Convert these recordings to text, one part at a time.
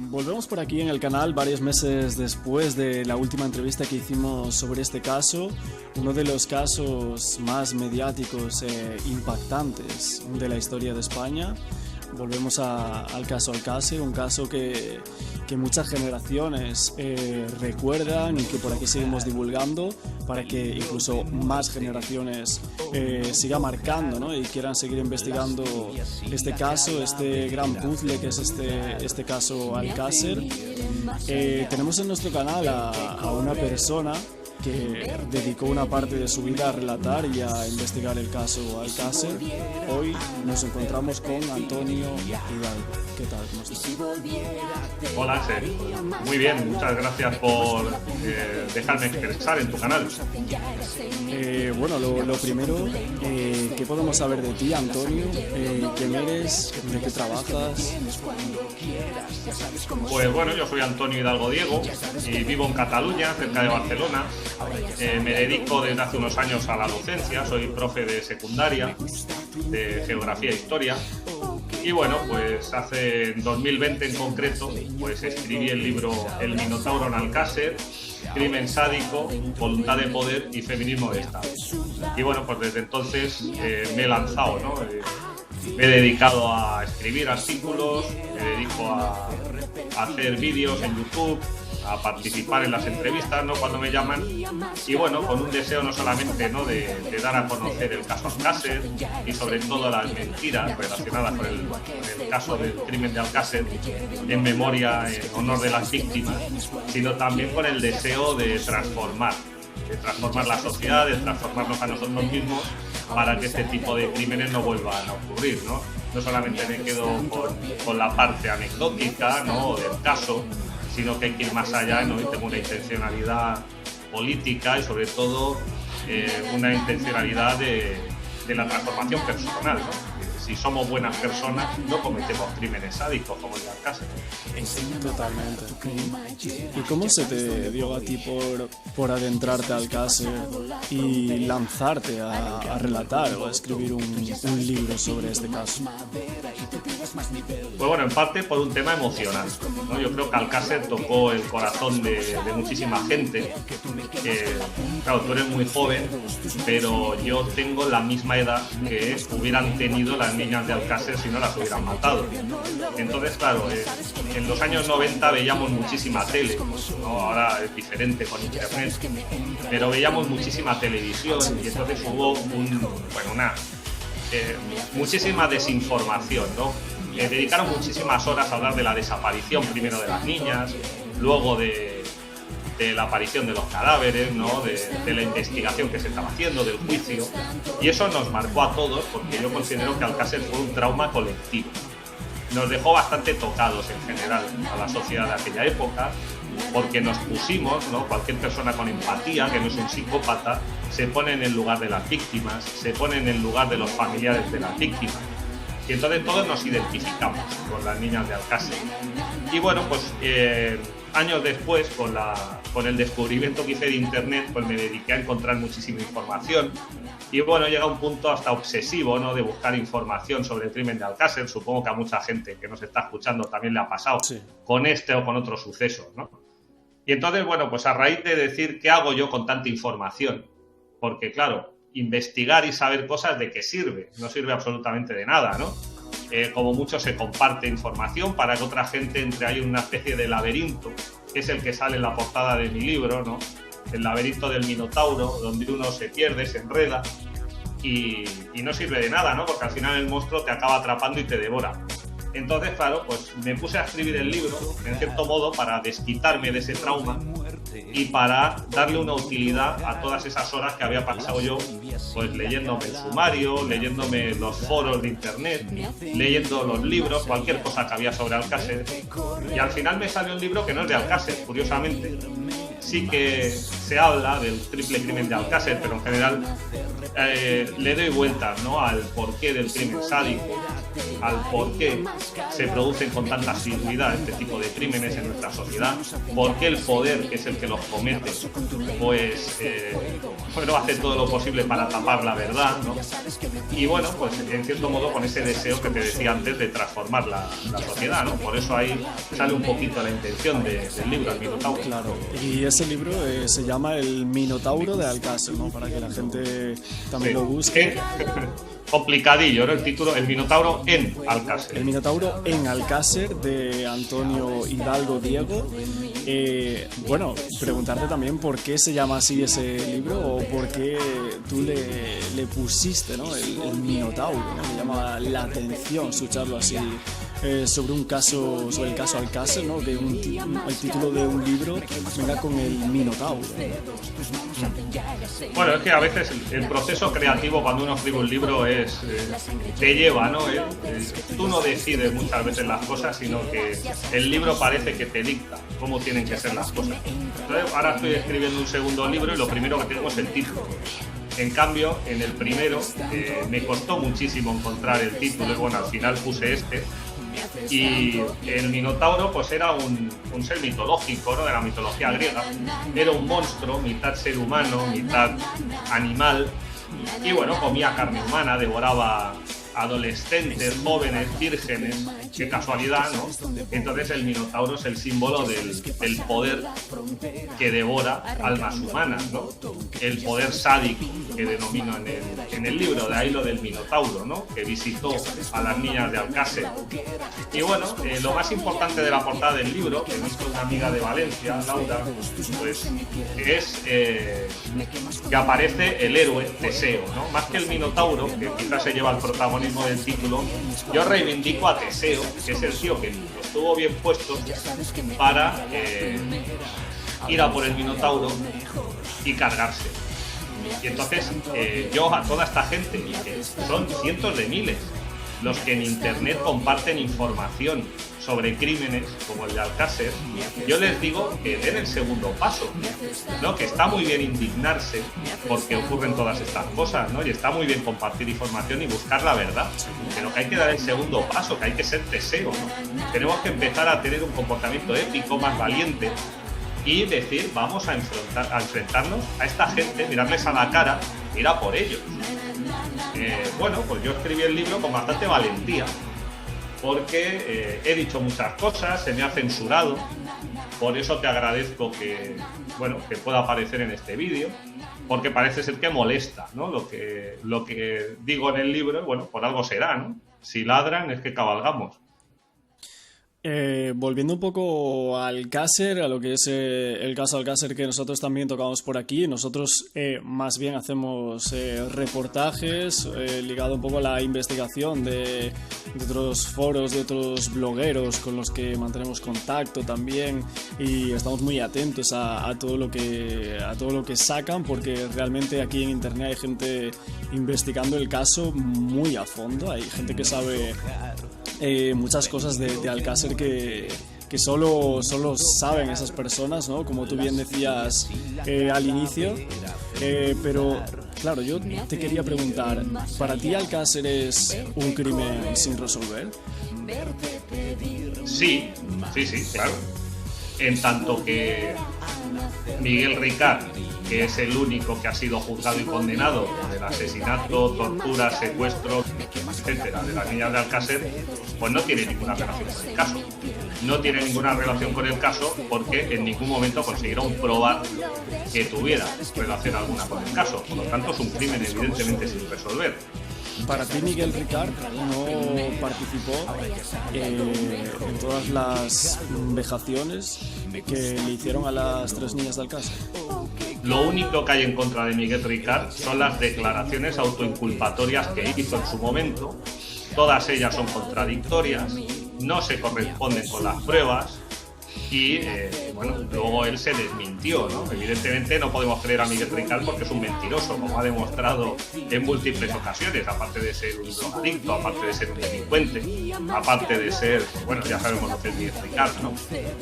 Volvemos por aquí en el canal varios meses después de la última entrevista que hicimos sobre este caso, uno de los casos más mediáticos e impactantes de la historia de España. Volvemos al caso Alcácer, un caso que muchas generaciones recuerdan y que por aquí seguimos divulgando para que incluso más generaciones siga marcando, ¿no? Y quieran seguir investigando este caso, este gran puzzle que es este caso Alcácer. Tenemos en nuestro canal a una persona que dedicó una parte de su vida a relatar y a investigar el caso Alcácer. Hoy nos encontramos con Antonio Hidalgo. ¿Qué tal? ¿Cómo estás? Hola, Axel. Muy bien, muchas gracias por dejarme expresar en tu canal. Bueno, lo primero, ¿qué podemos saber de ti, Antonio? ¿Quién eres? ¿De qué trabajas? Pues bueno, yo soy Antonio Hidalgo Diego y vivo en Cataluña, cerca de Barcelona. Me dedico desde hace unos años a la docencia, soy profe de secundaria, de geografía e historia. Y bueno, pues en 2020 en concreto, pues escribí el libro El Minotauro en Alcácer, Crimen sádico, voluntad de poder y feminismo de Estado. Y bueno, pues desde entonces me he lanzado, ¿no? Me he dedicado a escribir artículos, me dedico a hacer vídeos en YouTube, a participar en las entrevistas, ¿no? Cuando me llaman, y bueno, con un deseo no solamente, ¿no? de dar a conocer el caso Alcácer y sobre todo las mentiras relacionadas con el caso del crimen de Alcácer en memoria, en honor de las víctimas, sino también con el deseo de transformar la sociedad, de transformarnos a nosotros mismos para que este tipo de crímenes no vuelvan a ocurrir, ¿no? No solamente me quedo con la parte anecdótica, ¿no? del caso, sino que hay que ir más allá, ¿no? Y tengo una intencionalidad política y sobre todo una intencionalidad de la transformación personal, ¿no? Si somos buenas personas, no cometemos crímenes sádicos como el de Alcácer. Totalmente. ¿Y cómo se te dio a ti por adentrarte al Alcácer y lanzarte a relatar o a escribir un libro sobre este caso? Pues bueno, en parte por un tema emocional, ¿no? Yo creo que Alcácer tocó el corazón de muchísima gente. Claro, tú eres muy joven, pero yo tengo la misma edad que hubieran tenido las niñas de Alcácer si no las hubieran matado. Entonces, claro, en los años 90 veíamos muchísima tele, ¿no? Ahora es diferente con internet, pero veíamos muchísima televisión y entonces hubo muchísima desinformación, ¿no? Dedicaron muchísimas horas a hablar de la desaparición primero de las niñas, luego de la aparición de los cadáveres, ¿no? de la investigación que se estaba haciendo, del juicio, y eso nos marcó a todos porque yo considero que Alcácer fue un trauma colectivo. Nos dejó bastante tocados en general a la sociedad de aquella época, porque nos pusimos, ¿no? Cualquier persona con empatía, que no es un psicópata, se pone en el lugar de las víctimas, se pone en el lugar de los familiares de las víctimas. Y entonces todos nos identificamos con las niñas de Alcácer. Y bueno, pues años después, con el descubrimiento que hice de internet, pues me dediqué a encontrar muchísima información. Y bueno, llega un punto hasta obsesivo, ¿no? De buscar información sobre el crimen de Alcácer. Supongo que a mucha gente que nos está escuchando también le ha pasado, sí, con este o con otros sucesos, ¿no? Y entonces, bueno, pues a raíz de decir qué hago yo con tanta información, porque claro, investigar y saber cosas, ¿de qué sirve? No sirve absolutamente de nada, ¿no? Como mucho se comparte información para que otra gente entre ahí en una especie de laberinto, que es el que sale en la portada de mi libro, ¿no? El laberinto del Minotauro, donde uno se pierde, se enreda y no sirve de nada, ¿no? Porque al final el monstruo te acaba atrapando y te devora. Entonces, claro, pues me puse a escribir el libro, en cierto modo, para desquitarme de ese trauma y para darle una utilidad a todas esas horas que había pasado yo, pues leyéndome el sumario, leyéndome los foros de internet, leyendo los libros, cualquier cosa que había sobre Alcácer. Y al final me salió un libro que no es de Alcácer, curiosamente. Sí que se habla del triple crimen de Alcácer, pero en general le doy vueltas, ¿no? Al porqué del crimen sádico, al por qué se producen con tanta asiduidad este tipo de crímenes en nuestra sociedad, por qué el poder, que es el que los comete, pues hace todo lo posible para tapar la verdad, ¿no? Y bueno, pues en cierto modo con ese deseo que te decía antes de transformar la sociedad, ¿no? Por eso ahí sale un poquito la intención del libro, El Minotauro. Claro, y ese libro se llama El Minotauro de Alcácer, ¿no? Para que la gente también lo busque. Complicadillo, ¿no? El título, El Minotauro en Alcácer. El Minotauro en Alcácer, de Antonio Hidalgo Diego. Bueno, preguntarte también por qué se llama así ese libro, o por qué tú le pusiste, ¿no? El Minotauro, ¿no? Me llama la atención escucharlo así, sobre el caso Alcácer, ¿no? Que el título de un libro venga con el Minotauro. Bueno, es que a veces el proceso creativo cuando uno escribe un libro te lleva, ¿no? Tú no decides muchas veces las cosas, sino que el libro parece que te dicta cómo tienen que ser las cosas. Entonces, ahora estoy escribiendo un segundo libro y lo primero que tengo es el título. En cambio, en el primero me costó muchísimo encontrar el título y bueno, al final puse este. Y el Minotauro pues era un ser mitológico, ¿no? De la mitología griega. Era un monstruo, mitad ser humano, mitad animal. Y bueno, comía carne humana, devoraba adolescentes, jóvenes, vírgenes. Qué casualidad, ¿no? Entonces el Minotauro es el símbolo del poder que devora almas humanas, ¿no? El poder sádico que denomino en el libro, de ahí lo del Minotauro, ¿no? Que visitó a las niñas de Alcácer. Y bueno, lo más importante de la portada del libro, que me hizo una amiga de Valencia, Laura, pues es que aparece el héroe Teseo, ¿no? Más que el Minotauro, que quizás se lleva el protagonismo del título, yo reivindico a Teseo, que es el tío que estuvo bien puesto para ir a por el Minotauro y cargarse. Y entonces yo a toda esta gente, que son cientos de miles, los que en internet comparten información sobre crímenes como el de Alcácer, yo les digo que den el segundo paso, ¿no? Que está muy bien indignarse porque ocurren todas estas cosas, ¿no? Y está muy bien compartir información y buscar la verdad, pero que hay que dar el segundo paso, que hay que ser Teseo, ¿no? Tenemos que empezar a tener un comportamiento ético más valiente y decir, vamos a enfrentarnos a esta gente, mirarles a la cara, ir a por ellos. Bueno, pues yo escribí el libro con bastante valentía, porque he dicho muchas cosas, se me ha censurado, por eso te agradezco que pueda aparecer en este vídeo, porque parece ser que molesta, ¿no? Lo que digo en el libro, bueno, por algo será, ¿no? Si ladran es que cabalgamos. Volviendo un poco al Alcácer, a lo que es el caso Alcácer que nosotros también tocamos por aquí, nosotros más bien hacemos reportajes ligado un poco a la investigación de otros foros, de otros blogueros con los que mantenemos contacto también, y estamos muy atentos a todo lo que sacan, porque realmente aquí en internet hay gente investigando el caso muy a fondo, hay gente que sabe muchas cosas de Alcácer que solo saben esas personas, ¿no? Como tú bien decías al inicio, pero claro, yo te quería preguntar, ¿para ti Alcácer es un crimen sin resolver? Sí, claro. En tanto que Miguel Ricard, que es el único que ha sido juzgado y condenado por el asesinato, tortura, secuestro, etcétera, de las niñas de Alcácer, pues no tiene ninguna relación con el caso. No tiene ninguna relación con el caso porque en ningún momento consiguieron probar que tuviera relación alguna con el caso. Por lo tanto, es un crimen evidentemente sin resolver. Para ti, Miguel Ricard no participó en todas las vejaciones que le hicieron a las 3 niñas de Alcácer. Lo único que hay en contra de Miguel Ricard son las declaraciones autoinculpatorias que hizo en su momento. Todas ellas son contradictorias, no se corresponden con las pruebas Y bueno, luego él se desmintió, ¿no? Evidentemente no podemos creer a Miguel Ricard porque es un mentiroso, como ha demostrado en múltiples ocasiones, aparte de ser un drogadicto, aparte de ser un delincuente, aparte de ser, bueno, ya sabemos lo que es Miguel Ricard, ¿no?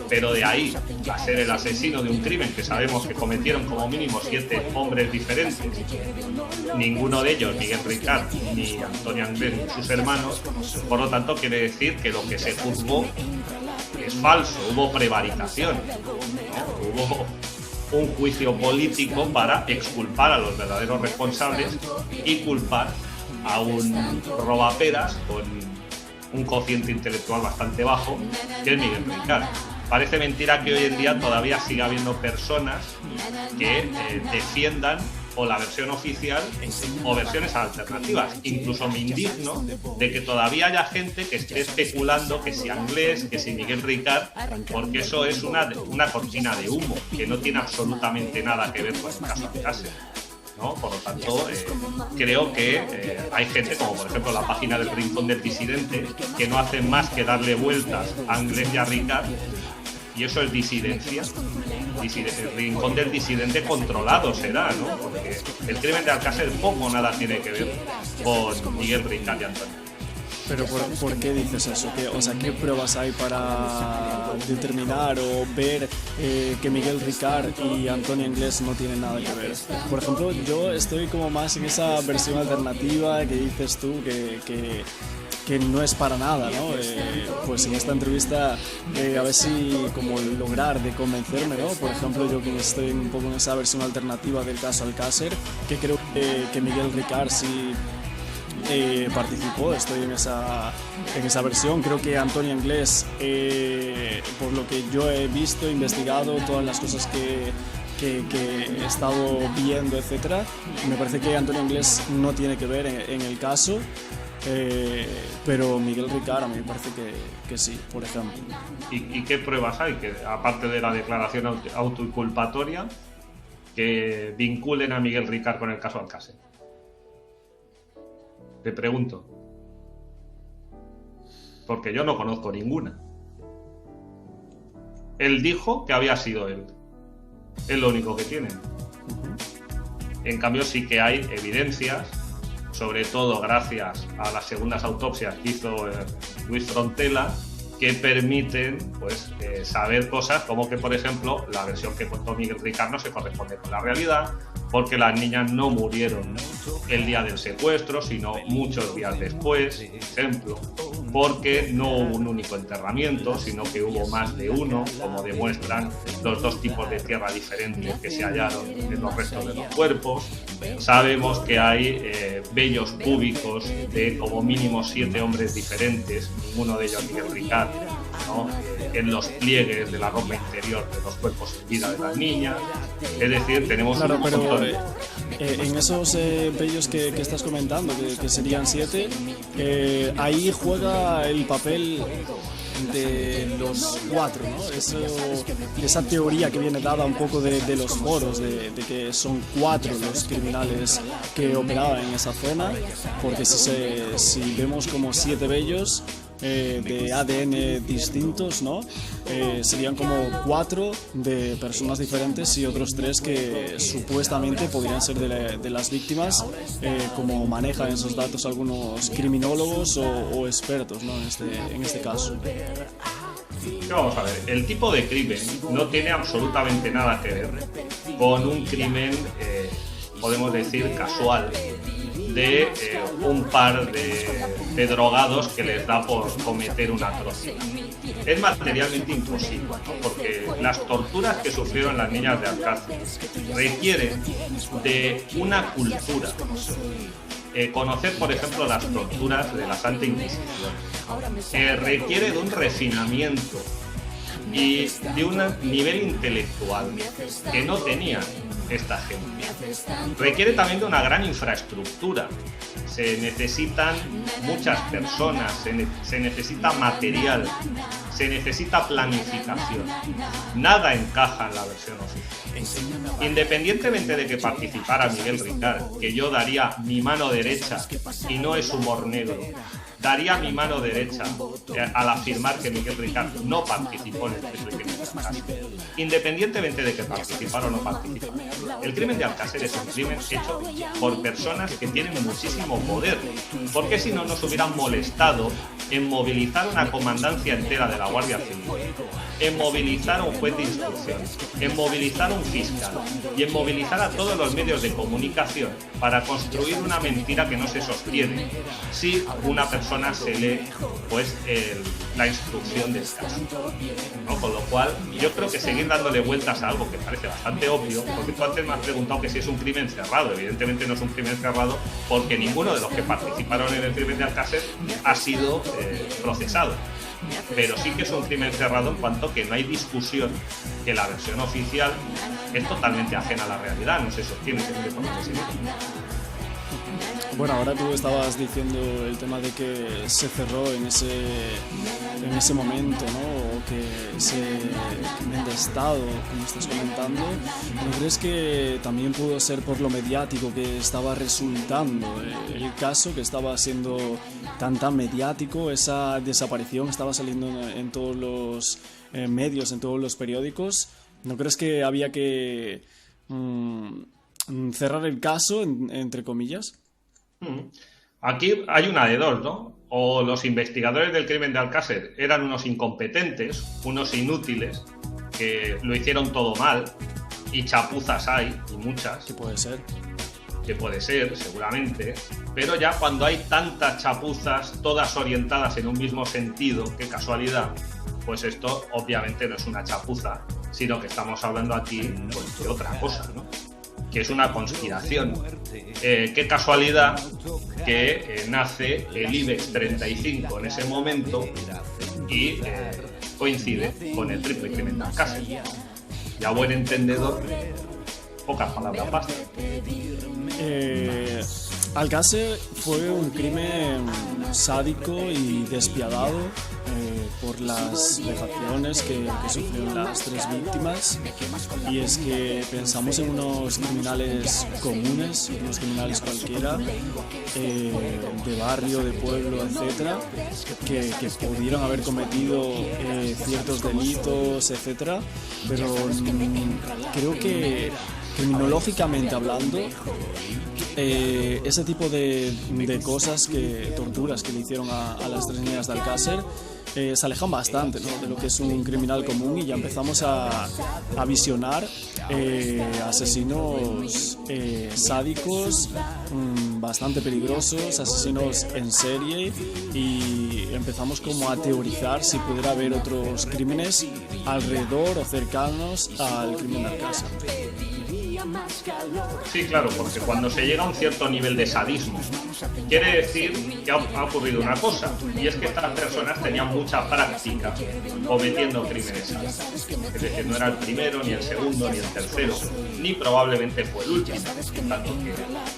Pero de ahí a ser el asesino de un crimen que sabemos que cometieron como mínimo 7 hombres diferentes, ninguno de ellos, Miguel Ricard, ni Antonio Anglés, ni sus hermanos, por lo tanto quiere decir que lo que se juzgó es falso, hubo prevaricación, ¿no? Hubo un juicio político para exculpar a los verdaderos responsables y culpar a un robaperas con un cociente intelectual bastante bajo, que es Miguel Ricard. Parece mentira que hoy en día todavía siga habiendo personas que defiendan o la versión oficial o versiones alternativas. Incluso me indigno de que todavía haya gente que esté especulando que si Anglés, que si Miguel Ricard, porque eso es una cortina de humo que no tiene absolutamente nada que ver con el caso Alcácer, ¿no? Por lo tanto, creo que hay gente, como por ejemplo la página del Rincón del Disidente, que no hacen más que darle vueltas a Anglés y a Ricard, y eso es disidencia. El Rincón del Disidente controlado será, ¿no? Porque el crimen de Alcácer poco o nada tiene que ver con Miguel Ricard y Antonio. Pero ¿por qué dices eso? ¿Qué pruebas hay para determinar o ver que Miguel Ricard y Antonio Anglés no tienen nada que ver? Por ejemplo, yo estoy como más en esa versión alternativa que dices tú, que no es para nada, ¿no? Pues en esta entrevista a ver si como lograr de convencerme, ¿no? Por ejemplo, yo que estoy un poco en esa versión alternativa del caso Alcácer, que creo que Miguel Ricard sí participó, estoy en esa versión. Creo que Antonio Anglés, por lo que yo he visto, investigado, todas las cosas que he estado viendo, etcétera, me parece que Antonio Anglés no tiene que ver en el caso. Pero Miguel Ricard a mí me parece que sí, por ejemplo. ¿Y qué pruebas hay, que aparte de la declaración autoinculpatoria, que vinculen a Miguel Ricard con el caso Alcácer? Te pregunto, porque yo no conozco ninguna. Él dijo que había sido él, es lo único que tiene. En cambio sí que hay evidencias, sobre todo gracias a las segundas autopsias que hizo Luis Frontela, que permiten pues, saber cosas como que, por ejemplo, la versión que contó Miguel Ricard no se corresponde con la realidad, porque las niñas no murieron el día del secuestro, sino muchos días después, por ejemplo, porque no hubo un único enterramiento, sino que hubo más de uno, como demuestran los 2 tipos de tierra diferentes que se hallaron en los restos de los cuerpos. Sabemos que hay vellos púbicos de como mínimo 7 hombres diferentes, ninguno de ellos Miguel Ricard, ¿no? En los pliegues de la ropa interior de los cuerpos en vida de las niñas. Es decir, tenemos claro, pero en esos vellos que estás comentando, que serían 7, ahí juega el papel de los 4, ¿no? Esa teoría que viene dada un poco de los foros, de que son 4 los criminales que operaban en esa zona, porque si vemos como 7 vellos de ADN distintos, ¿no? Serían como 4 de personas diferentes y otros 3 que supuestamente podrían ser de las víctimas, como manejan esos datos algunos criminólogos o expertos, ¿no? En este caso. Vamos a ver, el tipo de crimen no tiene absolutamente nada que ver con un crimen, podemos decir, casual, de un par de drogados que les da por cometer una atrocidad. Es materialmente imposible, ¿no? Porque las torturas que sufrieron las niñas de Alcácer requieren de una cultura. Conocer, por ejemplo, las torturas de la Santa Inquisición requiere de un refinamiento y de un nivel intelectual que no tenía esta gente. Requiere también de una gran infraestructura. Se necesitan muchas personas, se necesita material, se necesita planificación. Nada encaja en la versión oficial. Independientemente de que participara Miguel Ricard, que yo daría mi mano derecha, y no es humor negro, daría mi mano derecha al afirmar que Miguel Ricard no participó en el triple crimen de Alcácer, independientemente de que participara o no participara. El crimen de Alcácer es un crimen hecho por personas que tienen muchísimo poder, porque si no nos hubieran molestado en movilizar una comandancia entera de la Guardia Civil, en movilizar a un juez de instrucción, en movilizar a un fiscal y en movilizar a todos los medios de comunicación para construir una mentira que no se sostiene si una persona se lee pues la instrucción del caso, ¿no? Con lo cual yo creo que seguir dándole vueltas a algo que parece bastante obvio, porque tú antes me has preguntado que si es un crimen cerrado. Evidentemente no es un crimen cerrado, porque ninguno de los que participaron en el crimen de Alcácer ha sido procesado. Pero sí que es un crimen cerrado en cuanto que no hay discusión, que la versión oficial es totalmente ajena a la realidad, no se sostiene siempre por lo que se dice. Bueno, ahora tú estabas diciendo el tema de que se cerró en ese momento, ¿no? O que ese crimen de Estado, como estás comentando, ¿no crees que también pudo ser por lo mediático que estaba resultando el caso, que estaba siendo tan mediático? Esa desaparición estaba saliendo en todos los medios, en todos los periódicos. ¿No crees que había que cerrar el caso, entre comillas? Aquí hay una de dos, ¿no? O los investigadores del crimen de Alcácer eran unos incompetentes, unos inútiles, que lo hicieron todo mal, y chapuzas hay, y muchas. ¿Qué puede ser? Que puede ser, seguramente, pero ya cuando hay tantas chapuzas, todas orientadas en un mismo sentido, qué casualidad, pues esto obviamente no es una chapuza, sino que estamos hablando aquí pues, de otra cosa, ¿no? Que es una conspiración. Qué casualidad que nace el IBEX 35 en ese momento y coincide con el triple crimen de Alcácer. Y a buen entendedor, pocas palabras bastan. Alcácer fue un crimen sádico y despiadado por las vejaciones que sufrieron las tres víctimas, y es que pensamos en unos criminales comunes, unos criminales cualquiera, de barrio, de pueblo, etcétera, que pudieron haber cometido ciertos delitos, etcétera, pero creo que criminológicamente hablando, ese tipo de cosas, torturas que le hicieron a las tres niñas de Alcácer, se alejan bastante, ¿no?, de lo que es un criminal común, y ya empezamos a visionar asesinos sádicos, bastante peligrosos, asesinos en serie, y empezamos como a teorizar si pudiera haber otros crímenes alrededor o cercanos al crimen de Alcácer. Sí, claro, porque cuando se llega a un cierto nivel de sadismo, quiere decir que ha ocurrido una cosa, y es que estas personas tenían mucha práctica cometiendo crímenes. Es decir, no era el primero, ni el segundo, ni el tercero, ni probablemente fue el último, tanto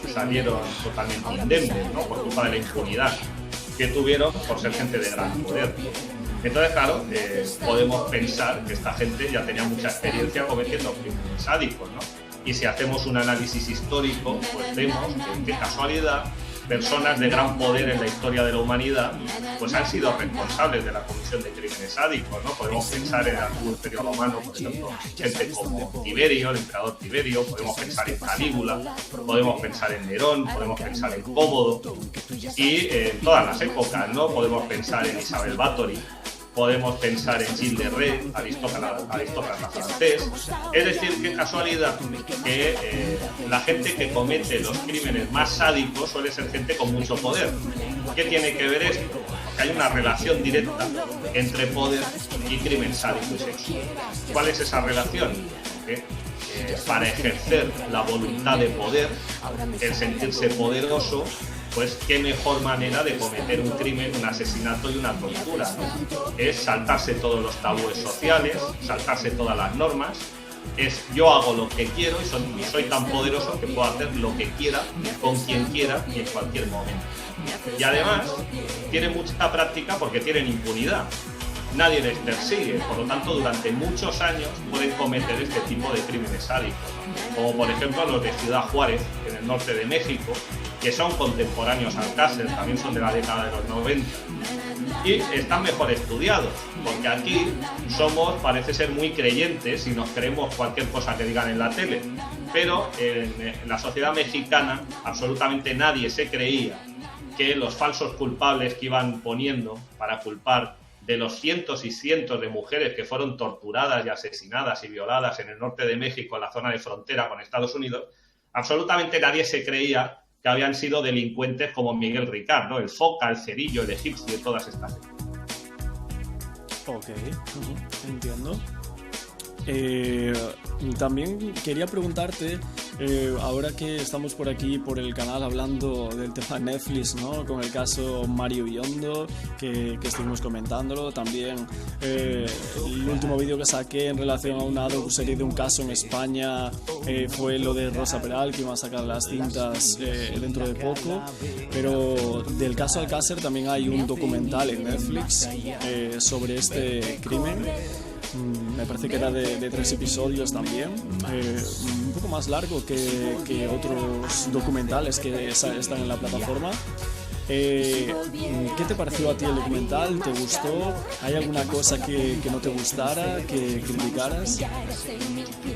que salieron totalmente indemnes, ¿no?, por culpa de la impunidad que tuvieron por ser gente de gran poder. Entonces, claro, podemos pensar que esta gente ya tenía mucha experiencia cometiendo crímenes sádicos, ¿no? Y si hacemos un análisis histórico, pues vemos que, qué casualidad, personas de gran poder en la historia de la humanidad pues han sido responsables de la comisión de crímenes sádicos, ¿no? Podemos pensar en el antiguo Imperio Romano, por ejemplo, gente como Tiberio, el emperador Tiberio, podemos pensar en Calígula, podemos pensar en Nerón, podemos pensar en Cómodo, y en todas las épocas, ¿no? Podemos pensar en Isabel Báthory, podemos pensar en Gilles de Rais, aristócrata francés. Es decir, qué casualidad que la gente que comete los crímenes más sádicos suele ser gente con mucho poder. ¿Qué tiene que ver esto? Porque hay una relación directa entre poder y crimen sádico y sexual. ¿Cuál es esa relación? Que para ejercer la voluntad de poder, el sentirse poderoso, pues qué mejor manera de cometer un crimen, un asesinato y una tortura, ¿no? Es saltarse todos los tabúes sociales, saltarse todas las normas, es yo hago lo que quiero y soy tan poderoso que puedo hacer lo que quiera, con quien quiera y en cualquier momento. Y además tienen mucha práctica porque tienen impunidad. Nadie les persigue, por lo tanto durante muchos años pueden cometer este tipo de crímenes sádicos, ¿no? Como por ejemplo los de Ciudad Juárez, en el norte de México, que son contemporáneos al Alcácer, también son de la década de los 90, y están mejor estudiados, porque aquí somos, parece ser, muy creyentes y nos creemos cualquier cosa que digan en la tele, pero en la sociedad mexicana absolutamente nadie se creía que los falsos culpables que iban poniendo para culpar de los cientos y cientos de mujeres que fueron torturadas y asesinadas y violadas en el norte de México, en la zona de frontera con Estados Unidos, absolutamente nadie se creía que habían sido delincuentes como Miguel Ricard, ¿no? El Foca, el Cerillo, el Egipcio y todas estas. Ok, entiendo. También quería preguntarte, ahora que estamos por aquí, por el canal, hablando del tema Netflix, ¿no? Con el caso Mario Biondo, que estuvimos comentándolo. También el último vídeo que saqué en relación a una docuserie de un caso en España fue lo de Rosa Peral, que iba a sacar las cintas dentro de poco. Pero del caso Alcácer también hay un documental en Netflix sobre este crimen. Me parece que era de 3 episodios también, un poco más largo que otros documentales que están en la plataforma. ¿Qué te pareció a ti el documental? ¿Te gustó? ¿Hay alguna cosa que no te gustara, que criticaras?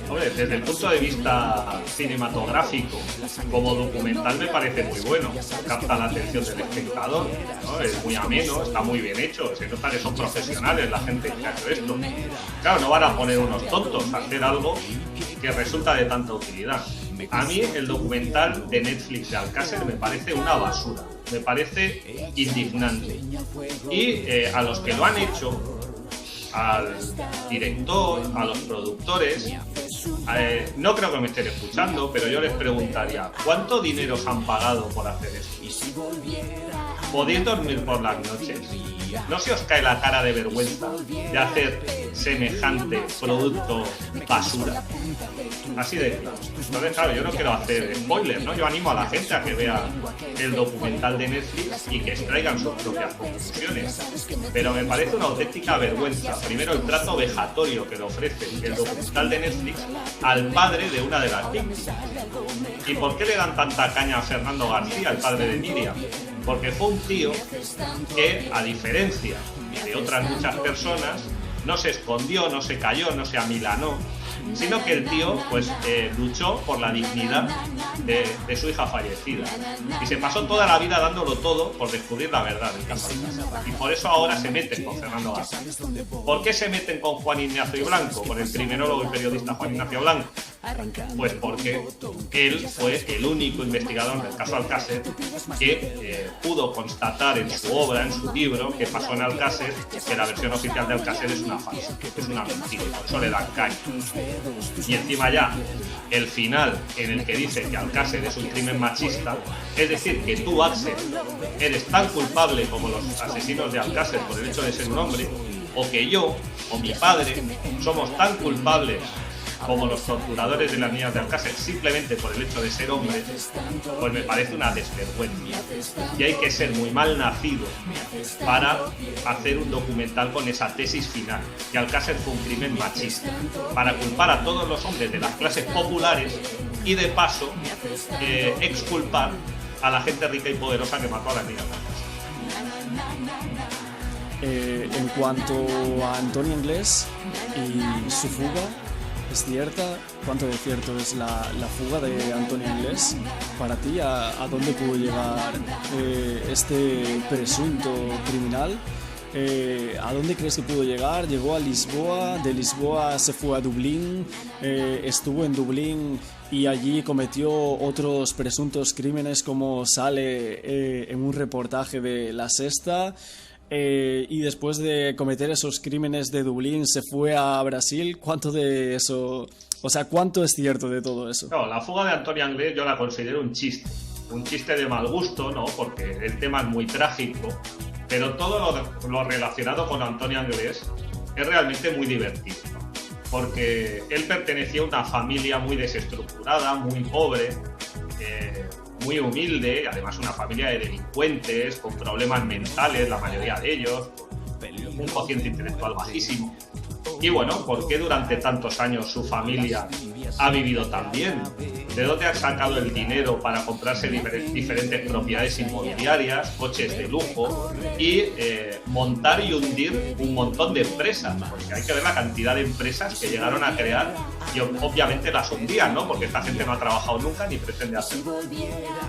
Hombre, desde el punto de vista cinematográfico, como documental me parece muy bueno. Capta la atención del espectador, ¿no? Es muy ameno, está muy bien hecho. Se nota que son profesionales la gente que ha hecho esto. Claro, no van a poner unos tontos a hacer algo que resulta de tanta utilidad. A mí el documental de Netflix de Alcácer me parece una basura, me parece indignante. Y a los que lo han hecho, al director, a los productores, no creo que me estén escuchando, pero yo les preguntaría, ¿cuánto dinero os han pagado por hacer esto? ¿Podéis dormir por las noches? ¿No se os cae la cara de vergüenza de hacer semejante producto basura? Así de claro. Entonces, claro, yo no quiero hacer spoilers, ¿no? Yo animo a la gente a que vea el documental de Netflix y que extraigan sus propias conclusiones. Pero me parece una auténtica vergüenza. Primero, el trato vejatorio que le ofrece el documental de Netflix al padre de una de las víctimas. ¿Y por qué le dan tanta caña a Fernando García, el padre de Miriam? Porque fue un tío que, a diferencia de otras muchas personas, no se escondió, no se cayó, no se amilanó, sino que el tío pues luchó por la dignidad de su hija fallecida y se pasó toda la vida dándolo todo por descubrir la verdad del caso Alcácer. Y por eso ahora se meten con Fernando García. ¿Por qué se meten con Juan Ignacio Blanco, con el criminólogo y periodista Juan Ignacio Blanco? Pues porque él fue el único investigador del caso Alcácer que pudo constatar en su obra, en su libro, que pasó en Alcácer, que la versión oficial de Alcácer es una farsa, es una mentira, por eso le dan caña. Y encima ya, el final en el que dice que Alcácer es un crimen machista, es decir, que tú, Axel, eres tan culpable como los asesinos de Alcácer por el hecho de ser un hombre, o que yo, o mi padre, somos tan culpables como los torturadores de las niñas de Alcácer simplemente por el hecho de ser hombres, pues me parece una desvergüenza. Y hay que ser muy mal nacido para hacer un documental con esa tesis final, que Alcácer fue un crimen machista, para culpar a todos los hombres de las clases populares y de paso exculpar a la gente rica y poderosa que mató a las niñas de Alcácer. En cuanto a Antonio Inglés y su fuga, ¿es cierta? ¿Cuánto de cierto es la fuga de Antonio Inglés? Para ti, ¿a dónde pudo llegar este presunto criminal? ¿A dónde crees que pudo llegar? ¿Llegó a Lisboa? ¿De Lisboa se fue a Dublín? ¿Estuvo en Dublín y allí cometió otros presuntos crímenes como sale en un reportaje de La Sexta? Y después de cometer esos crímenes de Dublín se fue a Brasil. ¿Cuánto de eso, o sea, cuánto es cierto de todo eso? No, la fuga de Antonio Inglés yo la considero un chiste de mal gusto, ¿no? Porque el tema es muy trágico, pero todo lo relacionado con Antonio Inglés es realmente muy divertido, ¿no? Porque él pertenecía a una familia muy desestructurada, muy pobre, muy humilde, además una familia de delincuentes, con problemas mentales, la mayoría de ellos, un cociente intelectual bajísimo. Y bueno, ¿por qué durante tantos años su familia ha vivido tan bien? ¿De dónde han sacado el dinero para comprarse diferentes propiedades inmobiliarias, coches de lujo y montar y hundir un montón de empresas? Porque hay que ver la cantidad de empresas que llegaron a crear y obviamente las hundían, ¿no? Porque esta gente no ha trabajado nunca ni pretende hacerlo.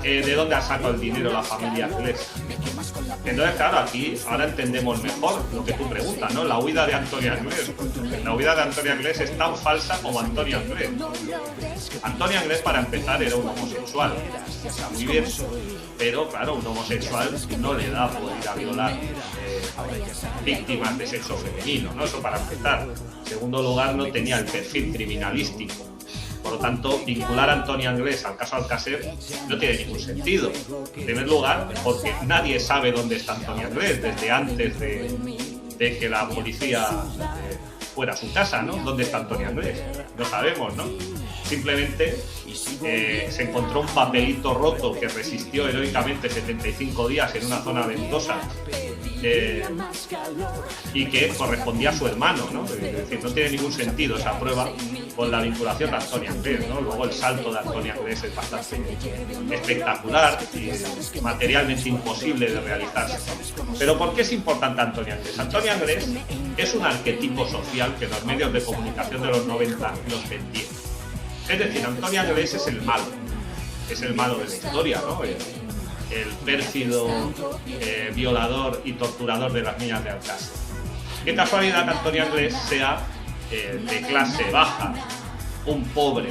¿De dónde ha sacado el dinero la familia inglesa? Entonces, claro, aquí ahora entendemos mejor lo que tú preguntas, ¿no? La huida de Antonia Anglès. La huida de Antonia Anglès es tan falsa como Antonia Anglès. Antonia Anglès, para empezar, era un homosexual. Está muy bien, pero claro, un homosexual no le da por ir a violar víctimas de sexo femenino, ¿no? Eso para empezar. En segundo lugar, no tenía el perfil criminalístico. Por lo tanto, vincular a Antonia Anglès al caso Alcácer no tiene ningún sentido. En primer lugar, porque nadie sabe dónde está Antonia Anglès desde antes de que la policía fuera a su casa, ¿no? ¿Dónde está Antonia Anglès? No sabemos, ¿no? Simplemente se encontró un papelito roto que resistió heroicamente 75 días en una zona ventosa y que correspondía a su hermano, ¿no? Es decir, no tiene ningún sentido esa prueba con la vinculación de Antonia Anglès, ¿no? Luego el salto de Antonia Anglès es bastante espectacular y materialmente imposible de realizarse. Pero ¿por qué es importante Antonia Anglès? Antonia Anglès es un arquetipo social que los medios de comunicación de los 90 los vendían. Es decir, Antonia Anglès es el malo de la historia, ¿no? El pérfido violador y torturador de las niñas de Alcácer. Qué casualidad que Antonia Anglès sea de clase baja, un pobre.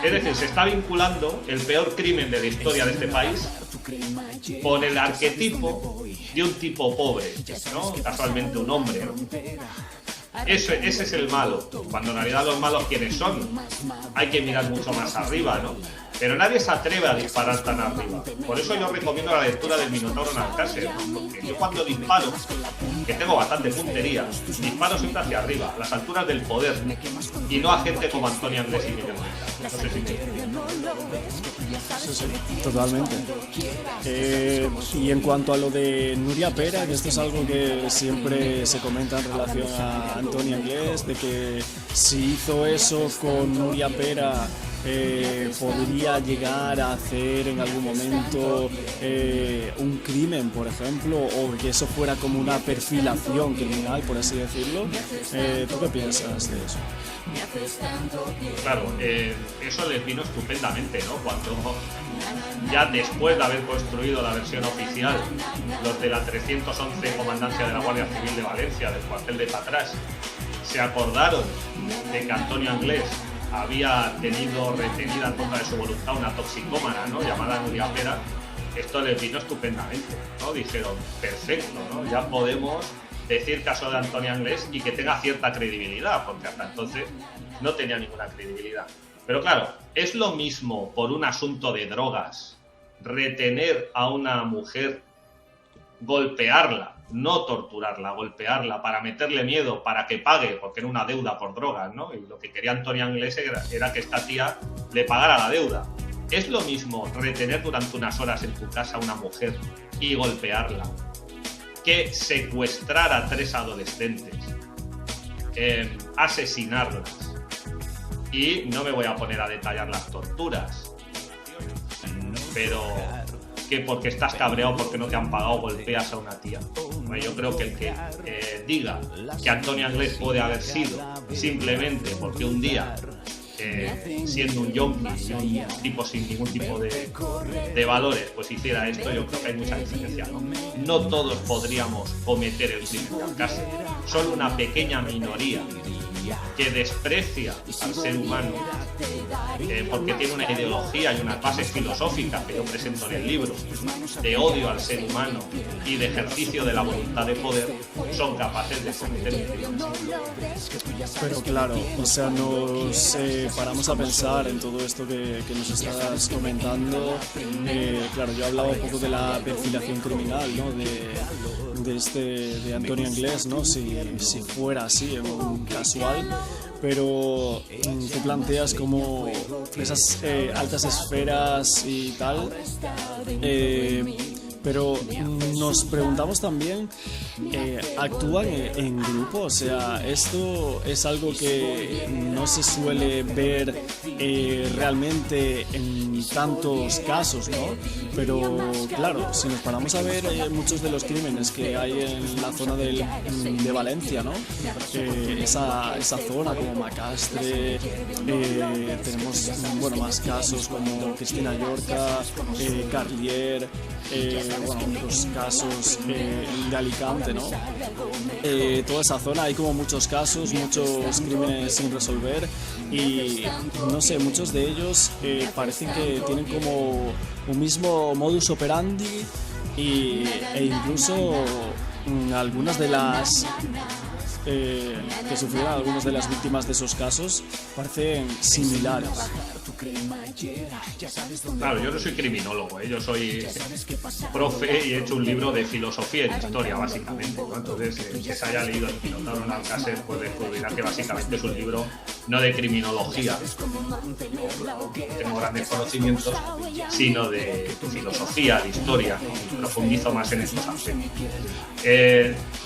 Es decir, se está vinculando el peor crimen de la historia de este país con el arquetipo de un tipo pobre, ¿no? Casualmente un hombre, ¿no? Ese es el malo, cuando en realidad los malos ¿quiénes son? Hay que mirar mucho más arriba, ¿no? Pero nadie se atreve a disparar tan arriba. Por eso yo recomiendo la lectura del Minotauro en Alcácer, porque yo cuando disparo, que tengo bastante puntería, disparo siempre hacia arriba, a las alturas del poder, y no a gente como Antonia Anglès y Miguel Meta. No sé si Sí, totalmente. Y en cuanto a lo de Nuria Pera, que esto es algo que siempre se comenta en relación a Antonia Anglès, de que si hizo eso con Nuria Pera, podría llegar a hacer en algún momento un crimen, por ejemplo, o que eso fuera como una perfilación criminal, por así decirlo. ¿Tú qué piensas de eso? Claro, eso les vino estupendamente, ¿no? Cuando ya después de haber construido la versión oficial, los de la 311 Comandancia de la Guardia Civil de Valencia, del cuartel de Patrás, se acordaron de que Antonia Anglès había tenido retenida en contra de su voluntad una toxicómana, ¿no? Llamada Nuria Pera. Esto les vino estupendamente, ¿no? Dijeron, perfecto, ¿no? Ya podemos decir caso de Antonia Anglès y que tenga cierta credibilidad, porque hasta entonces no tenía ninguna credibilidad. Pero claro, es lo mismo por un asunto de drogas, retener a una mujer, golpearla, no torturarla, golpearla, para meterle miedo, para que pague, porque era una deuda por drogas, ¿no? Y lo que quería Antonia Anglès era que esta tía le pagara la deuda. Es lo mismo retener durante unas horas en tu casa a una mujer y golpearla, que secuestrar a 3 adolescentes, asesinarlas. Y no me voy a poner a detallar las torturas, pero que porque estás cabreado porque no te han pagado golpeas a una tía. Bueno, yo creo que el que diga que Antonia Anglès puede haber sido simplemente porque un día, siendo un yonki, un tipo sin ningún tipo de valores, pues hiciera esto, yo creo que hay mucha diferencia, ¿no? No todos podríamos cometer el crimen de Alcácer, solo una pequeña minoría que desprecia al ser humano porque tiene una ideología y unas bases filosóficas que yo presento en el libro, de odio al ser humano y de ejercicio de la voluntad de poder, son capaces de cometer un crimen. Pero claro, o sea, nos paramos a pensar en todo esto que nos estás comentando. Claro, yo hablaba un poco de la perfilación criminal, ¿no? de Antonia Anglès, ¿no? Si fuera así, en un casual, pero tú planteas como esas altas esferas y tal, pero nos preguntamos también actúan en grupo, o sea, esto es algo que no se suele ver realmente en tantos casos, ¿no? Pero claro, si nos paramos a ver muchos de los crímenes que hay en la zona de Valencia, ¿no? Esa zona como Macastre, tenemos más casos como Cristina Llorca, Carlier, otros casos de Alicante, ¿no? Toda esa zona hay como muchos casos, muchos crímenes sin resolver y no sé, muchos de ellos parecen que tienen como un mismo modus operandi e incluso algunas de las que sufrieron algunas de las víctimas de esos casos parecen similares. Claro, yo no soy criminólogo, yo soy profe y he hecho un libro de filosofía y de historia, básicamente, ¿no? Entonces, que se haya leído el Minotauro en Alcácer, pues descubrirá que básicamente es un libro no de criminología, tengo grandes conocimientos, sino de filosofía, de historia, y profundizo más en estos aspectos.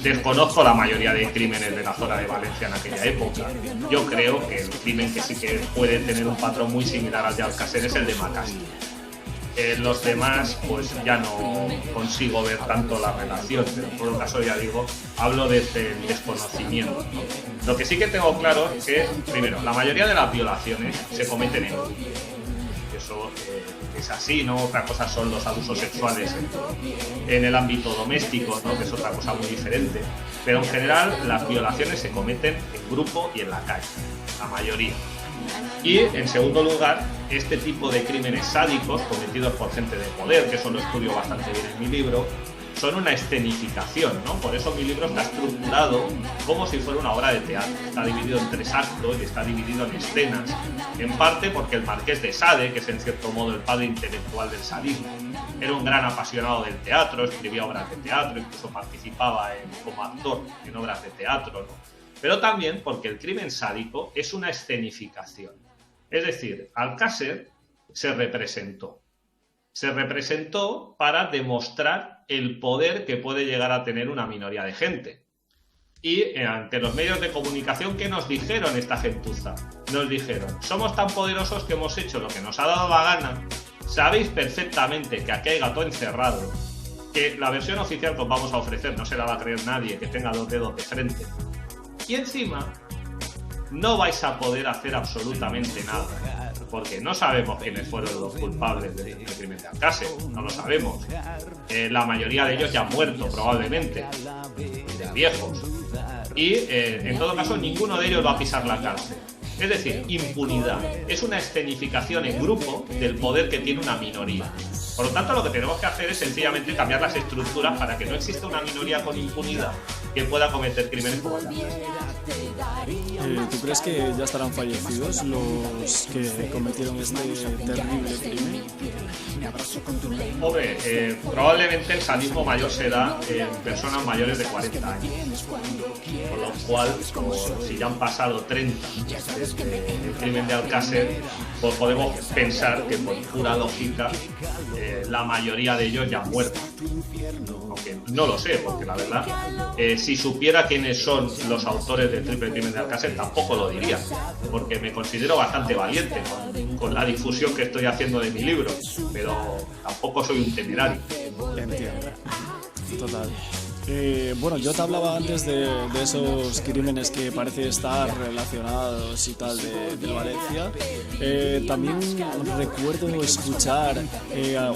Desconozco la mayoría de crímenes de la zona de Valencia en aquella época. Yo creo que el crimen que sí que puede tener un patrón muy similar al de Alcácer es el de Macastre. Los demás, pues ya no consigo ver tanto la relación, pero en todo caso, ya digo, hablo desde el desconocimiento, ¿no? Lo que sí que tengo claro es que, primero, la mayoría de las violaciones se cometen en grupo. Eso es así, ¿no? Otra cosa son los abusos sexuales en el ámbito doméstico, ¿no? Que es otra cosa muy diferente. Pero en general, las violaciones se cometen en grupo y en la calle, la mayoría. Y en segundo lugar, este tipo de crímenes sádicos cometidos por gente de poder, que eso lo estudio bastante bien en mi libro, son una escenificación, ¿no? Por eso mi libro está estructurado como si fuera una obra de teatro. Está dividido en 3 actos y está dividido en escenas, en parte porque el Marqués de Sade, que es en cierto modo el padre intelectual del sadismo, era un gran apasionado del teatro, escribía obras de teatro, incluso participaba como actor en obras de teatro, ¿no? Pero también porque el crimen sádico es una escenificación. Es decir, Alcácer se representó para demostrar el poder que puede llegar a tener una minoría de gente. Y ante los medios de comunicación, ¿qué nos dijeron esta gentuza? Nos dijeron, somos tan poderosos que hemos hecho lo que nos ha dado la gana, sabéis perfectamente que aquí hay gato encerrado, que la versión oficial que os vamos a ofrecer no se la va a creer nadie, que tenga 2 dedos de frente. Y encima, no vais a poder hacer absolutamente nada, porque no sabemos quiénes fueron los culpables del crimen de Alcácer, no lo sabemos. La mayoría de ellos ya han muerto, probablemente, de viejos. Y, en todo caso, ninguno de ellos va a pisar la cárcel. Es decir, impunidad. Es una escenificación en grupo del poder que tiene una minoría. Por lo tanto, lo que tenemos que hacer es sencillamente cambiar las estructuras para que no exista una minoría con impunidad que pueda cometer crímenes como el de Alcácer. ¿Tú crees que ya estarán fallecidos los que cometieron este terrible crimen? Hombre, probablemente el sadismo mayor se da en personas mayores de 40 años. Con lo cual, si ya han pasado 30 desde el crimen de Alcácer, pues podemos pensar que por pura lógica la mayoría de ellos ya han muerto. Aunque no lo sé, porque la verdad, si supiera quiénes son los autores del triple crimen de Alcácer, tampoco lo diría, porque me considero bastante valiente con la difusión que estoy haciendo de mi libro, pero tampoco soy un temerario. Entiendo. Total. Yo te hablaba antes de esos crímenes que parece estar relacionados y tal de Valencia. También recuerdo escuchar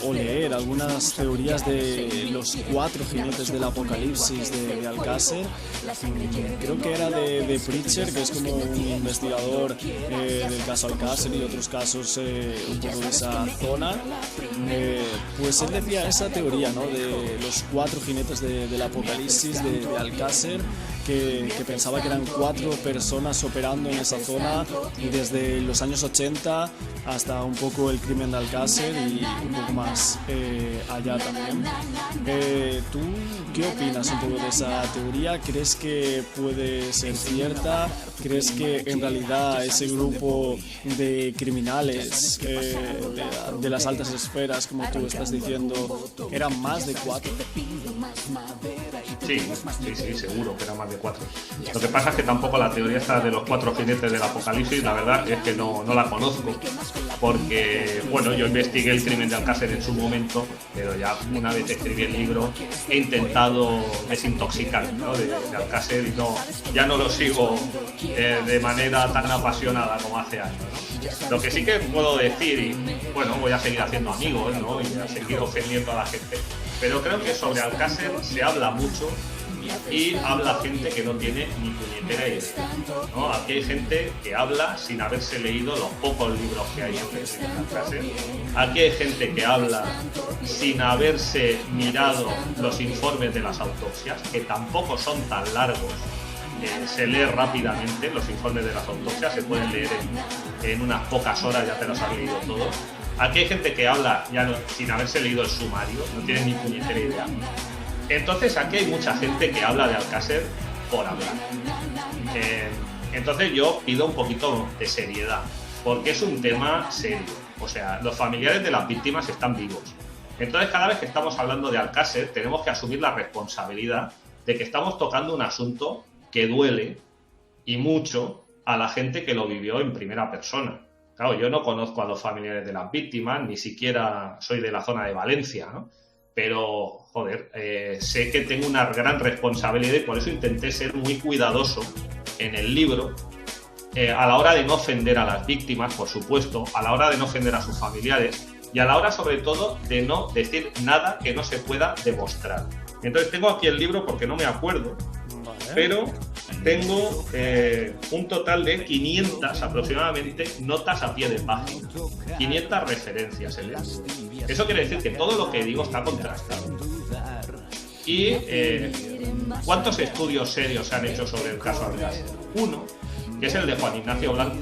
o leer algunas teorías de los 4 jinetes del apocalipsis de Alcácer. Creo que era de Pritchard, que es como un investigador del caso Alcácer y otros casos un poco de esa zona. Pues él decía esa teoría, ¿no? De los 4 jinetes del apocalipsis de Alcácer, que pensaba que eran 4 personas operando en esa zona desde los años 80 hasta un poco el crimen de Alcácer y un poco más allá también. ¿Tú qué opinas un poco de esa teoría? ¿Crees que puede ser cierta? ¿Crees que en realidad ese grupo de criminales de las altas esferas, como tú estás diciendo, eran más de 4? Sí, seguro que eran más de 4. Lo que pasa es que tampoco la teoría esta de los 4 jinetes del apocalipsis, la verdad es que no la conozco, porque, bueno, yo investigué el crimen de Alcácer en su momento, pero ya una vez escribí el libro he intentado desintoxicarme, ¿no?, de Alcácer, y ya no lo sigo de manera tan apasionada como hace años, ¿no? Lo que sí que puedo decir, y bueno, voy a seguir haciendo amigos, ¿no?, y a seguir ofendiendo a la gente, pero creo que sobre Alcácer se habla mucho y habla gente que no tiene ni puñetera idea, ¿no? Aquí hay gente que habla sin haberse leído los pocos libros que hay sobre Alcácer. Aquí hay gente que habla sin haberse mirado los informes de las autopsias, que tampoco son tan largos. Se lee rápidamente los informes de las autopsias, se pueden leer en unas pocas horas, ya te los has leído todos. Aquí hay gente que habla sin haberse leído el sumario, no tiene ni puñetera idea. Entonces aquí hay mucha gente que habla de Alcácer por hablar. Entonces yo pido un poquito de seriedad, porque es un tema serio. O sea, los familiares de las víctimas están vivos. Entonces cada vez que estamos hablando de Alcácer tenemos que asumir la responsabilidad de que estamos tocando un asunto que duele y mucho a la gente que lo vivió en primera persona. Claro, yo no conozco a los familiares de las víctimas, ni siquiera soy de la zona de Valencia, ¿no? Pero, joder, sé que tengo una gran responsabilidad y por eso intenté ser muy cuidadoso en el libro, a la hora de no ofender a las víctimas, por supuesto, a la hora de no ofender a sus familiares y a la hora, sobre todo, de no decir nada que no se pueda demostrar. Entonces tengo aquí el libro porque no me acuerdo, pero tengo un total de 500 aproximadamente notas a pie de página, 500 referencias en él. Eso quiere decir que todo lo que digo está contrastado. ¿Y cuántos estudios serios se han hecho sobre el caso Alcácer? Uno, que es el de Juan Ignacio Blanco.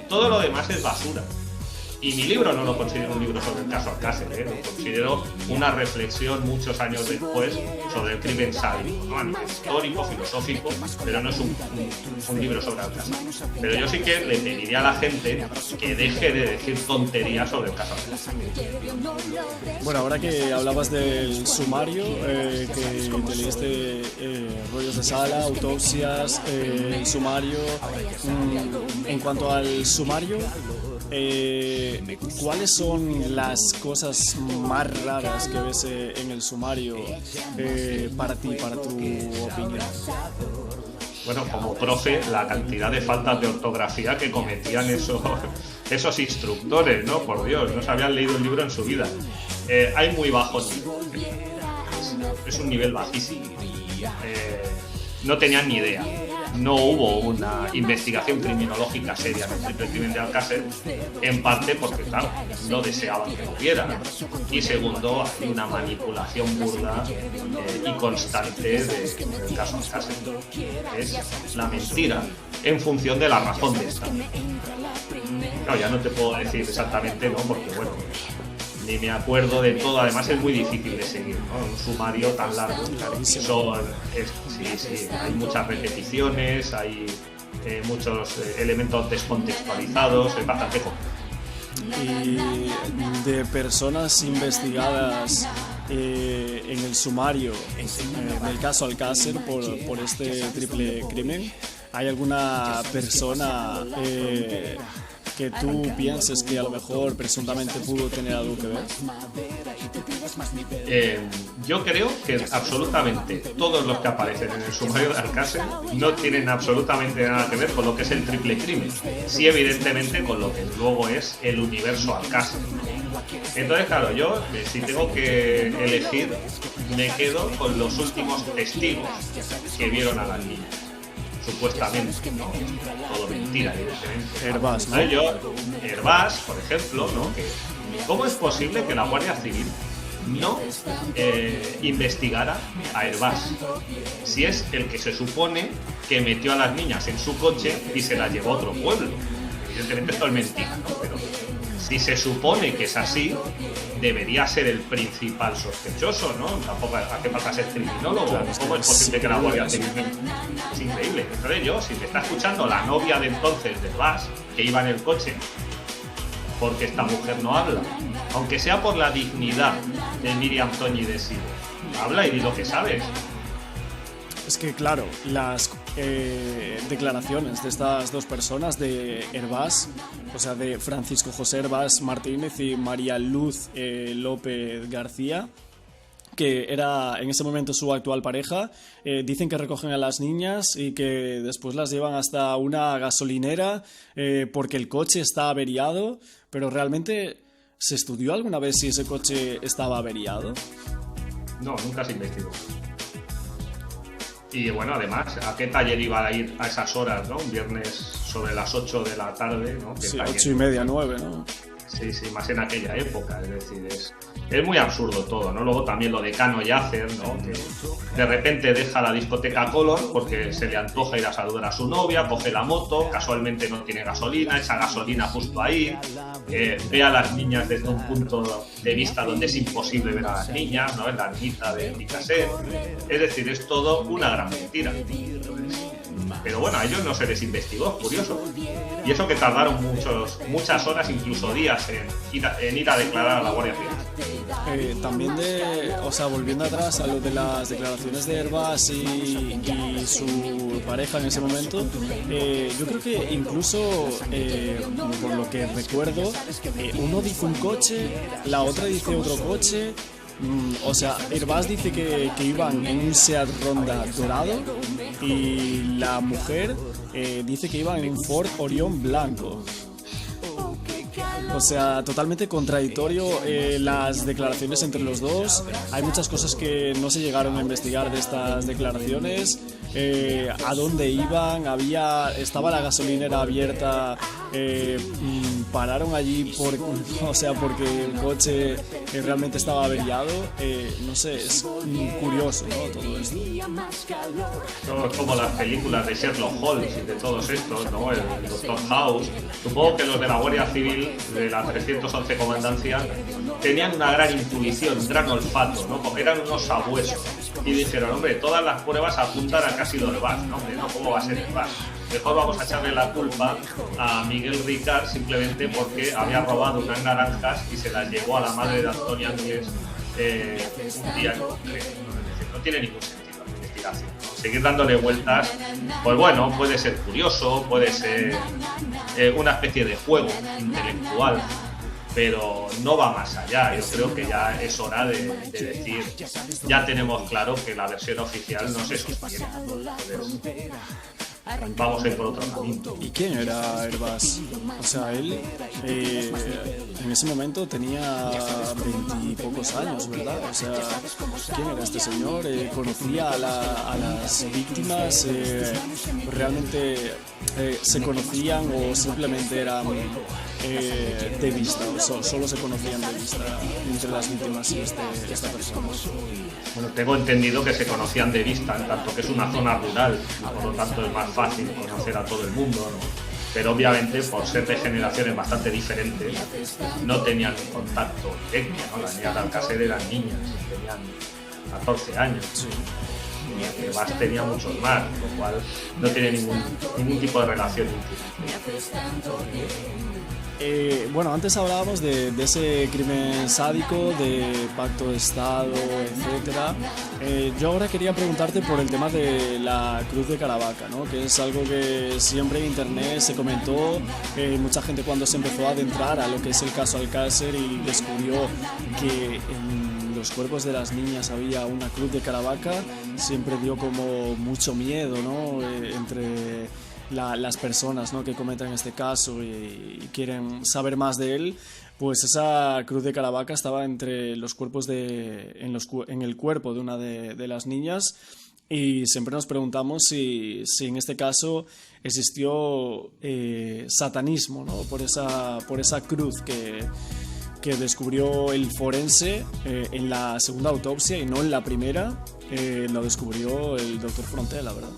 Todo lo demás es basura. Y mi libro no lo considero un libro sobre el caso Alcácer, lo considero una reflexión muchos años después sobre el crimen sádico, ¿no? A nivel histórico, filosófico, pero no es un libro sobre Alcácer. Pero yo sí que le pediría a la gente que deje de decir tonterías sobre el caso Alcácer. Bueno, ahora que hablabas del sumario, que te leíste rollos de sala, autopsias, el sumario, en cuanto al sumario, ¿cuáles son las cosas más raras que ves en el sumario para ti, para tu opinión? Bueno, como profe, la cantidad de faltas de ortografía que cometían esos instructores, ¿no? Por Dios, no se habían leído el libro en su vida. Hay muy bajo nivel. Es un nivel bajísimo. No tenían ni idea. No hubo una investigación criminológica seria en el crimen de Alcácer, en parte porque, claro, no deseaban que lo hubiera, y segundo, hay una manipulación burda y constante del caso Alcácer. Es la mentira en función de la razón de Estado. Claro, ya no te puedo decir exactamente, ¿no? Porque, bueno, ni me acuerdo de todo, además es muy difícil de seguir, ¿no? Un sumario tan largo. Sí, hay muchas repeticiones, hay muchos elementos descontextualizados, es bastante complejo. Y de personas investigadas en el sumario del caso Alcácer por este triple crimen, ¿hay alguna persona que tú pienses que a lo mejor presuntamente pudo tener algo que ver? Yo creo que absolutamente todos los que aparecen en el sumario de Alcácer no tienen absolutamente nada que ver con lo que es el triple crimen, sí, evidentemente con lo que luego es el universo Alcácer. Entonces, claro, yo si tengo que elegir, me quedo con los últimos testigos que vieron a las niñas. Supuestamente, ¿no? Todo mentira, evidentemente. Hervás, ¿no? Hervás, por ejemplo, ¿no? ¿Cómo es posible que la Guardia Civil no investigara a Hervás? Si es el que se supone que metió a las niñas en su coche y se las llevó a otro pueblo. Evidentemente esto es mentira, ¿no? Pero si se supone que es así, debería ser el principal sospechoso, ¿no? Tampoco hace falta ser criminólogo. Claro, ¿cómo es posible que la Guardia Civil? Es increíble. Entonces si me está escuchando la novia de entonces de Hervás, que iba en el coche, porque esta mujer no habla, aunque sea por la dignidad de Miriam Toñi de Silo, habla y di lo que sabes. Es que claro, las declaraciones de estas dos personas, de Hervás, o sea, de Francisco José Hervás Martínez y María Luz López García, que era en ese momento su actual pareja, dicen que recogen a las niñas y que después las llevan hasta una gasolinera porque el coche está averiado, pero realmente ¿se estudió alguna vez si ese coche estaba averiado? No, nunca se investigó. Y bueno, además, ¿a qué taller iba a ir a esas horas, ¿no? Un viernes sobre las 8 de la tarde, ¿no? Sí, 8:30, 9, ¿no? Sí, más en aquella época, es decir, es muy absurdo todo, ¿no? Luego también lo de Cano Yacer, ¿no? Que de repente deja la discoteca Color porque se le antoja ir a saludar a su novia, coge la moto, casualmente no tiene gasolina, echa gasolina justo ahí, ve a las niñas desde un punto de vista donde es imposible ver a las niñas, ¿no? En la ermita de Picasso. Es decir, es todo una gran mentira. Pero bueno, a ellos no se les investigó, curioso. Y eso que tardaron muchas horas, incluso días, en ir a declarar a la Guardia Civil. También volviendo atrás a lo de las declaraciones de Hervás y su pareja en ese momento, yo creo que incluso, por lo que recuerdo, uno dice un coche, la otra dice otro coche. Hervás dice que iban en un Seat Ronda dorado y la mujer dice que iban en un Ford Orión blanco. O sea, totalmente contradictorio las declaraciones entre los dos. Hay muchas cosas que no se llegaron a investigar de estas declaraciones. A dónde iban, estaba la gasolinera abierta, pararon allí porque el coche realmente estaba averiado. No sé, es curioso, ¿no? Todo esto. Es como las películas de Sherlock Holmes y de todos estos, ¿no? El Dr. House. Supongo que los de la Guardia Civil, de la 311 Comandancia, tenían una gran intuición, un gran olfato, ¿no? Porque eran unos sabuesos. Y dijeron, hombre, todas las pruebas apuntan a que ha sido Hervás, ¿no? Hombre, no, ¿cómo va a ser Hervás? Mejor vamos a echarle la culpa a Miguel Ricard simplemente porque había robado unas naranjas y se las llevó a la madre de Antonio Ánguiles un día en concreto. No tiene ningún sentido la investigación, ¿no? Seguir dándole vueltas, pues bueno, puede ser curioso, puede ser una especie de juego intelectual, pero no va más allá. Yo creo que ya es hora de decir, ya tenemos claro que la versión oficial no se sostiene. Entonces, vamos a ir por otro camino. ¿Y quién era Hervás? O sea, él en ese momento tenía 20 y pocos años, ¿verdad? O sea, ¿quién era este señor? ¿Conocía a las víctimas? ¿Realmente se conocían o simplemente eran de vista? O solo se conocían de vista entre las víctimas y esta persona. Bueno, tengo entendido que se conocían de vista, en tanto que es una zona rural, por lo tanto es más fácil conocer a todo el mundo, ¿no? Pero obviamente, por ser de generaciones bastante diferentes, no tenían contacto directo, ¿no? Las niñas de Alcácer eran niñas, tenían 14 años. Sí. Y Hervás tenía muchos más, lo cual no tiene ningún tipo de relación íntima. Bueno, antes hablábamos de ese crimen sádico, de pacto de Estado, etcétera. Yo ahora quería preguntarte por el tema de la Cruz de Caravaca, ¿no? Que es algo que siempre en internet se comentó. Mucha gente, cuando se empezó a adentrar a lo que es el caso Alcácer y descubrió que en los cuerpos de las niñas había una Cruz de Caravaca, siempre dio como mucho miedo, ¿no? Entre las personas, ¿no?, que comentan este caso y quieren saber más de él. Pues esa Cruz de Caravaca estaba entre los cuerpos en el cuerpo de una de las niñas, y siempre nos preguntamos si en este caso existió satanismo, ¿no?, por esa cruz que descubrió el forense en la segunda autopsia y no en la primera. Lo descubrió el doctor Frontela, ¿verdad?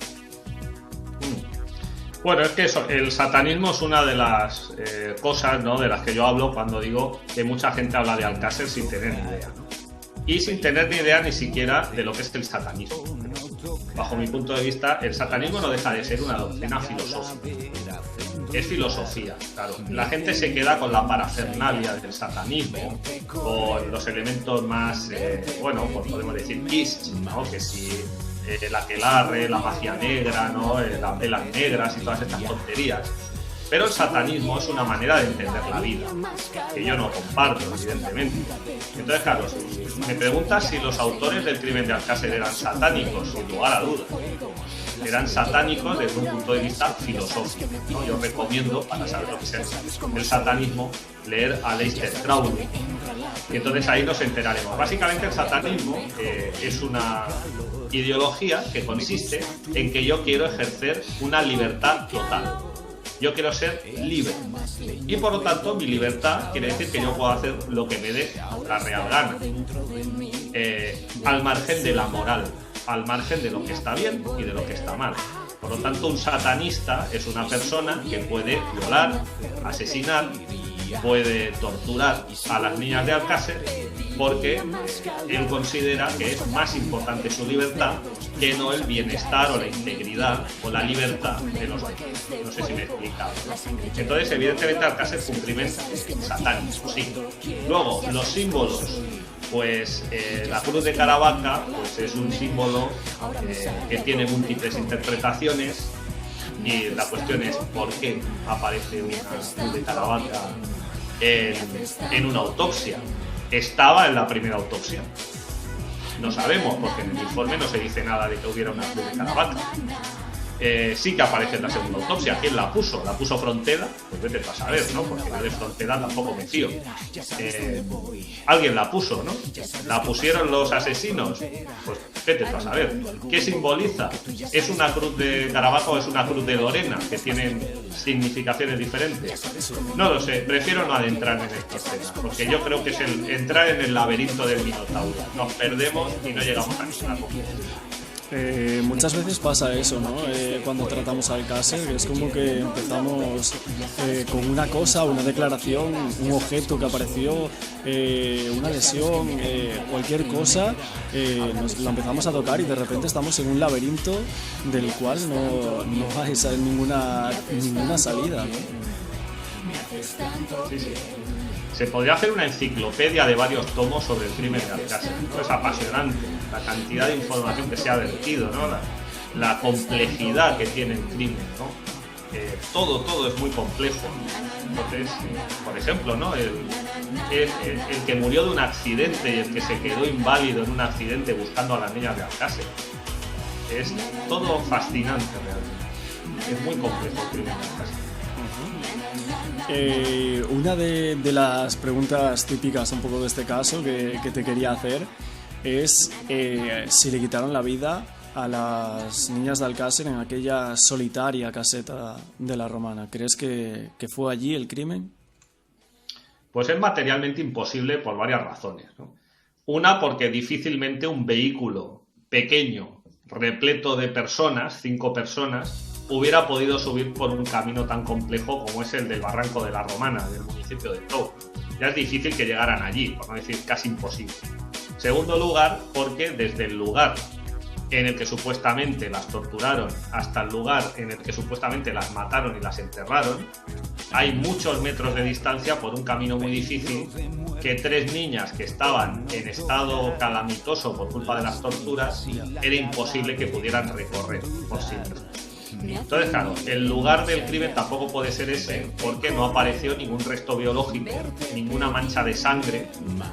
Bueno, es que el satanismo es una de las cosas, ¿no?, de las que yo hablo cuando digo que mucha gente habla de Alcácer sin tener ni idea, ¿no? Y sin tener ni idea ni siquiera de lo que es el satanismo. Bajo mi punto de vista, el satanismo no deja de ser una doctrina filosófica. Es filosofía, claro. La gente se queda con la parafernalia del satanismo, con los elementos más, pues podemos decir kitsch, ¿no? Que si la aquelarre, la magia negra, ¿no? Las velas negras y todas estas tonterías. Pero el satanismo es una manera de entender la vida, que yo no comparto, evidentemente. Entonces, claro, me preguntas si los autores del crimen de Alcácer eran satánicos, sin lugar a dudas. Eran satánicos desde un punto de vista filosófico, ¿no? Yo recomiendo, para saber lo que es el satanismo, leer a Aleister Crowley. Y entonces ahí nos enteraremos. Básicamente el satanismo es una ideología que consiste en que yo quiero ejercer una libertad total. Yo quiero ser libre. Y por lo tanto, mi libertad quiere decir que yo puedo hacer lo que me dé la real gana. Al margen de la moral, al margen de lo que está bien y de lo que está mal. Por lo tanto, un satanista es una persona que puede violar, asesinar, puede torturar a las niñas de Alcácer porque él considera que es más importante su libertad que no el bienestar o la integridad o la libertad de los demás. No sé si me he explicado. Entonces, evidentemente, Alcácer fue un crimen satánico, sí. Luego, los símbolos. Pues la cruz de Caravaca pues es un símbolo que tiene múltiples interpretaciones, y la cuestión es por qué aparece una cruz de Caravaca en una autopsia. ¿Estaba en la primera autopsia? No sabemos, porque en el informe no se dice nada de que hubiera una cruz de Caravaca. Sí que aparece en la segunda autopsia. ¿Quién la puso? ¿La puso Frontera? Pues vete a saber, ¿no? Porque yo de Frontera tampoco me fío. Alguien la puso, ¿no? ¿La pusieron los asesinos? Pues vete a saber. ¿Qué simboliza? ¿Es una cruz de Caravaca o es una cruz de Lorena? Que tienen significaciones diferentes. No lo sé. Prefiero no adentrarme en esta escena, porque yo creo que es entrar en el laberinto del Minotauro. Nos perdemos y no llegamos a ninguna conclusión. Muchas veces pasa eso, ¿no? Cuando tratamos a Alcácer, que es como que empezamos con una cosa, una declaración, un objeto que apareció, una lesión, cualquier cosa, lo empezamos a tocar y de repente estamos en un laberinto del cual no hay ninguna salida, ¿no? Sí, sí. Se podría hacer una enciclopedia de varios tomos sobre el crimen de Alcácer. Es apasionante la cantidad de información que se ha vertido, ¿no? La complejidad que tiene el crimen, ¿no? Todo es muy complejo. Entonces, por ejemplo, ¿no? El que murió de un accidente y el que se quedó inválido en un accidente buscando a las niñas de Alcácer. Es todo fascinante realmente. Es muy complejo el crimen de Alcácer. Una de las preguntas típicas un poco de este caso que te quería hacer es si le quitaron la vida a las niñas de Alcácer en aquella solitaria caseta de la Romana. ¿Crees que fue allí el crimen? Pues es materialmente imposible por varias razones, ¿no? Una, porque difícilmente un vehículo pequeño, repleto de personas, 5 personas, hubiera podido subir por un camino tan complejo como es el del Barranco de la Romana, del municipio de Tous. Ya es difícil que llegaran allí, por no decir casi imposible. Segundo lugar, porque desde el lugar en el que supuestamente las torturaron hasta el lugar en el que supuestamente las mataron y las enterraron, hay muchos metros de distancia por un camino muy difícil que 3 niñas que estaban en estado calamitoso por culpa de las torturas era imposible que pudieran recorrer por sí mismas. Entonces, claro, el lugar del crimen tampoco puede ser ese porque no apareció ningún resto biológico, ninguna mancha de sangre,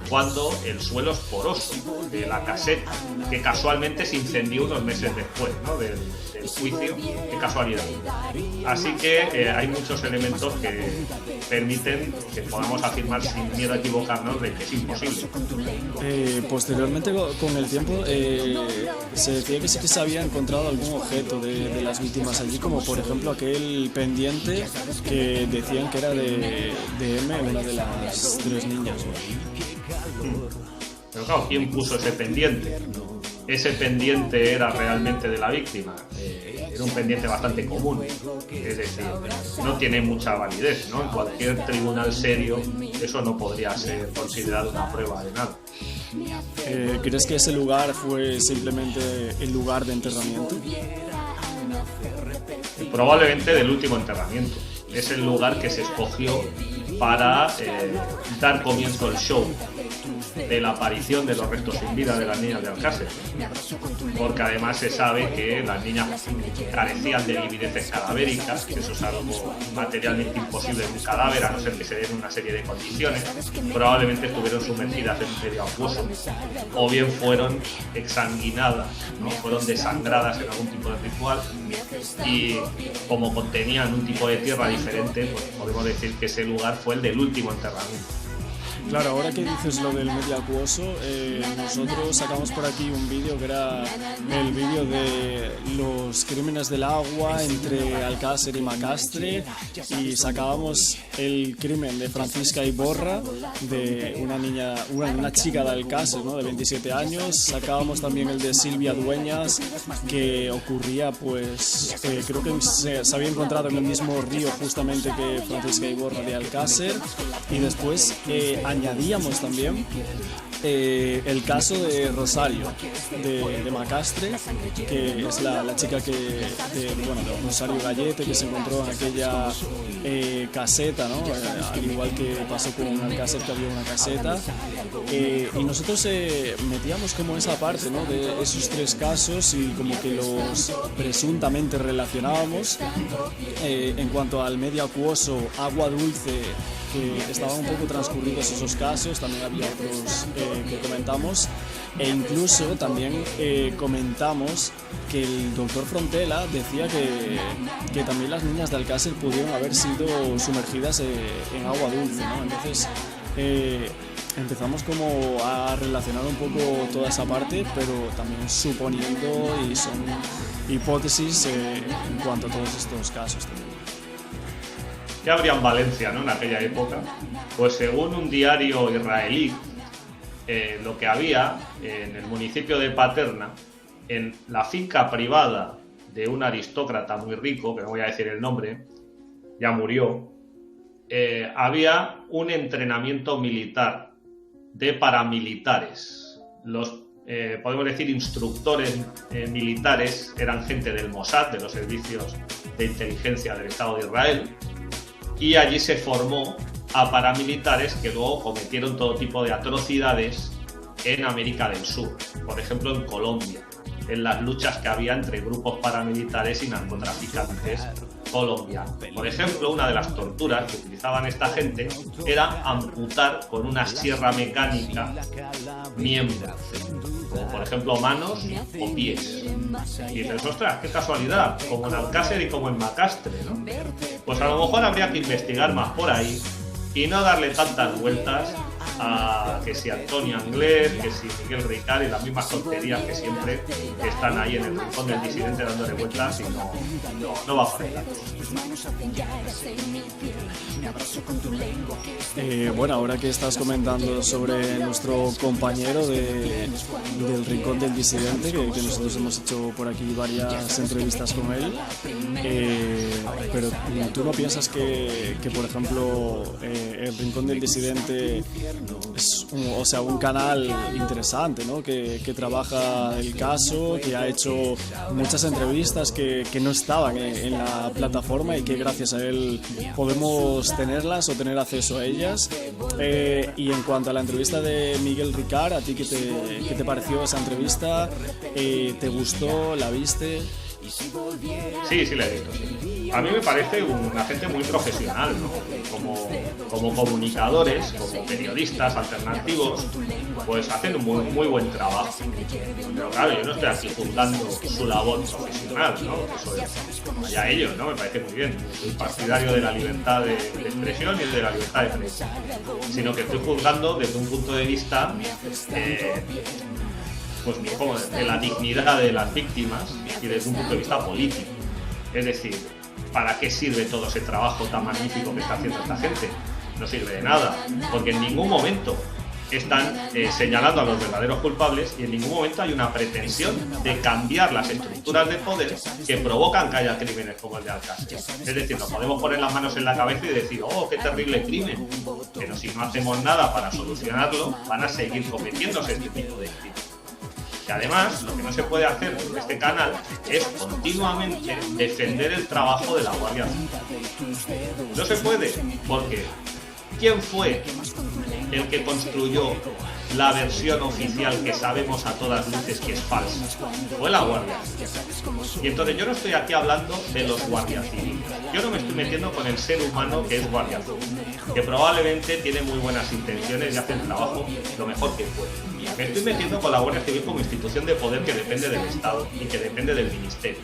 cuando el suelo es poroso de la caseta, que casualmente se incendió unos meses después, ¿no? del juicio. Qué casualidad. Así que hay muchos elementos que permiten que podamos afirmar sin miedo a equivocarnos de que es imposible. Posteriormente, con el tiempo, se decía que sí que se había encontrado algún objeto de las víctimas allí, como por ejemplo aquel pendiente que decían que era de M, una de las 3 niñas, ¿no? Pero claro, ¿quién puso ese pendiente? Ese pendiente era realmente de la víctima. Era un pendiente bastante común, es decir, no tiene mucha validez, ¿no? En cualquier tribunal serio eso no podría ser considerado una prueba de nada. ¿Crees que ese lugar fue simplemente el lugar de enterramiento? Probablemente del último enterramiento. Es el lugar que se escogió para dar comienzo al show de la aparición de los restos sin vida de las niñas de Alcácer, porque además se sabe que las niñas carecían de livideces cadavéricas, que eso es algo materialmente imposible en un cadáver, a no ser que se den una serie de condiciones. Probablemente estuvieron sumergidas en un medio acuoso, o bien fueron exsanguinadas, ¿no? Fueron desangradas en algún tipo de ritual, y como contenían un tipo de tierra diferente, pues podemos decir que ese lugar fue el del último enterramiento. Claro, ahora que dices lo del medio acuoso, nosotros sacamos por aquí un vídeo que era el vídeo de los crímenes del agua entre Alcácer y Macastre, y sacábamos el crimen de Francisca Iborra, de una niña, una chica de Alcácer, ¿no?, de 27 años. Sacábamos también el de Silvia Dueñas, que ocurría, pues, creo que se había encontrado en el mismo río justamente que Francisca Iborra de Alcácer, y después añadíamos también el caso de Rosario, de Macastre, que es la chica de Rosario Gallete, que se encontró en aquella caseta, ¿no? Al igual que pasó con Alcácer, que había una caseta, y nosotros metíamos como esa parte, ¿no?, de esos tres casos, y como que los presuntamente relacionábamos. En cuanto al medio acuoso, agua dulce, que estaban un poco transcurridos esos casos, también había otros que comentamos, e incluso también comentamos que el doctor Frontela decía que también las niñas de Alcácer pudieron haber sido sumergidas en agua dulce, ¿no? Entonces empezamos como a relacionar un poco toda esa parte, pero también suponiendo, y son hipótesis en cuanto a todos estos casos también. ¿Qué habría en Valencia, ¿no?, en aquella época? Pues según un diario israelí, lo que había en el municipio de Paterna, en la finca privada de un aristócrata muy rico, que no voy a decir el nombre, ya murió, había un entrenamiento militar de paramilitares. Los, podemos decir, instructores militares eran gente del Mossad, de los servicios de inteligencia del Estado de Israel, y allí se formó a paramilitares que luego cometieron todo tipo de atrocidades en América del Sur, por ejemplo en Colombia, en las luchas que había entre grupos paramilitares y narcotraficantes colombianos. Por ejemplo, una de las torturas que utilizaban esta gente era amputar con una sierra mecánica miembros, como por ejemplo manos o pies. Y dices, ostras, qué casualidad, como en Alcácer y como en Macastre, ¿no? Pues a lo mejor habría que investigar más por ahí y no darle tantas vueltas a que si Antonio Anglés, que si Miguel Ricard, y las mismas tonterías que siempre están ahí en el rincón del disidente dándole vueltas, y no va por ahí. Bueno, ahora que estás comentando sobre nuestro compañero del Rincón del Disidente, que nosotros hemos hecho por aquí varias entrevistas con él, pero ¿tú no piensas que por ejemplo, el Rincón del Disidente es un canal interesante, ¿no?, que trabaja el caso, que ha hecho muchas entrevistas que no estaban en la plataforma y que gracias a él podemos tenerlas o tener acceso a ellas? Y en cuanto a la entrevista de Miguel Ricard, ¿a ti qué te pareció esa entrevista? ¿Te gustó? ¿La viste? Sí, la he visto. Sí. A mí me parece una gente muy profesional, ¿no? Como comunicadores, como periodistas alternativos, pues hacen un muy buen trabajo. Pero claro, yo no estoy aquí juzgando su labor profesional, ¿no? Eso es allá ellos, ¿no? Me parece muy bien. Soy partidario de la libertad de expresión y de la libertad de prensa, sino que estoy juzgando desde un punto de vista pues como de la dignidad de las víctimas y desde un punto de vista político. Es decir, ¿para qué sirve todo ese trabajo tan magnífico que está haciendo esta gente? No sirve de nada, porque en ningún momento están señalando a los verdaderos culpables y en ningún momento hay una pretensión de cambiar las estructuras de poder que provocan que haya crímenes como el de Alcácer. Es decir, nos podemos poner las manos en la cabeza y decir, oh, qué terrible crimen, pero si no hacemos nada para solucionarlo, van a seguir cometiéndose este tipo de crímenes. Y además, lo que no se puede hacer en este canal es continuamente defender el trabajo de la Guardia Civil. No se puede, porque ¿Quién fue el que construyó la versión oficial que sabemos a todas luces que es falsa? Fue la Guardia Civil. Y entonces yo no estoy aquí hablando de los guardias civiles. Yo no me estoy metiendo con el ser humano que es guardia civil, que probablemente tiene muy buenas intenciones y hace el trabajo lo mejor que puede. Me estoy metiendo con la Guardia Civil como institución de poder que depende del Estado y que depende del Ministerio.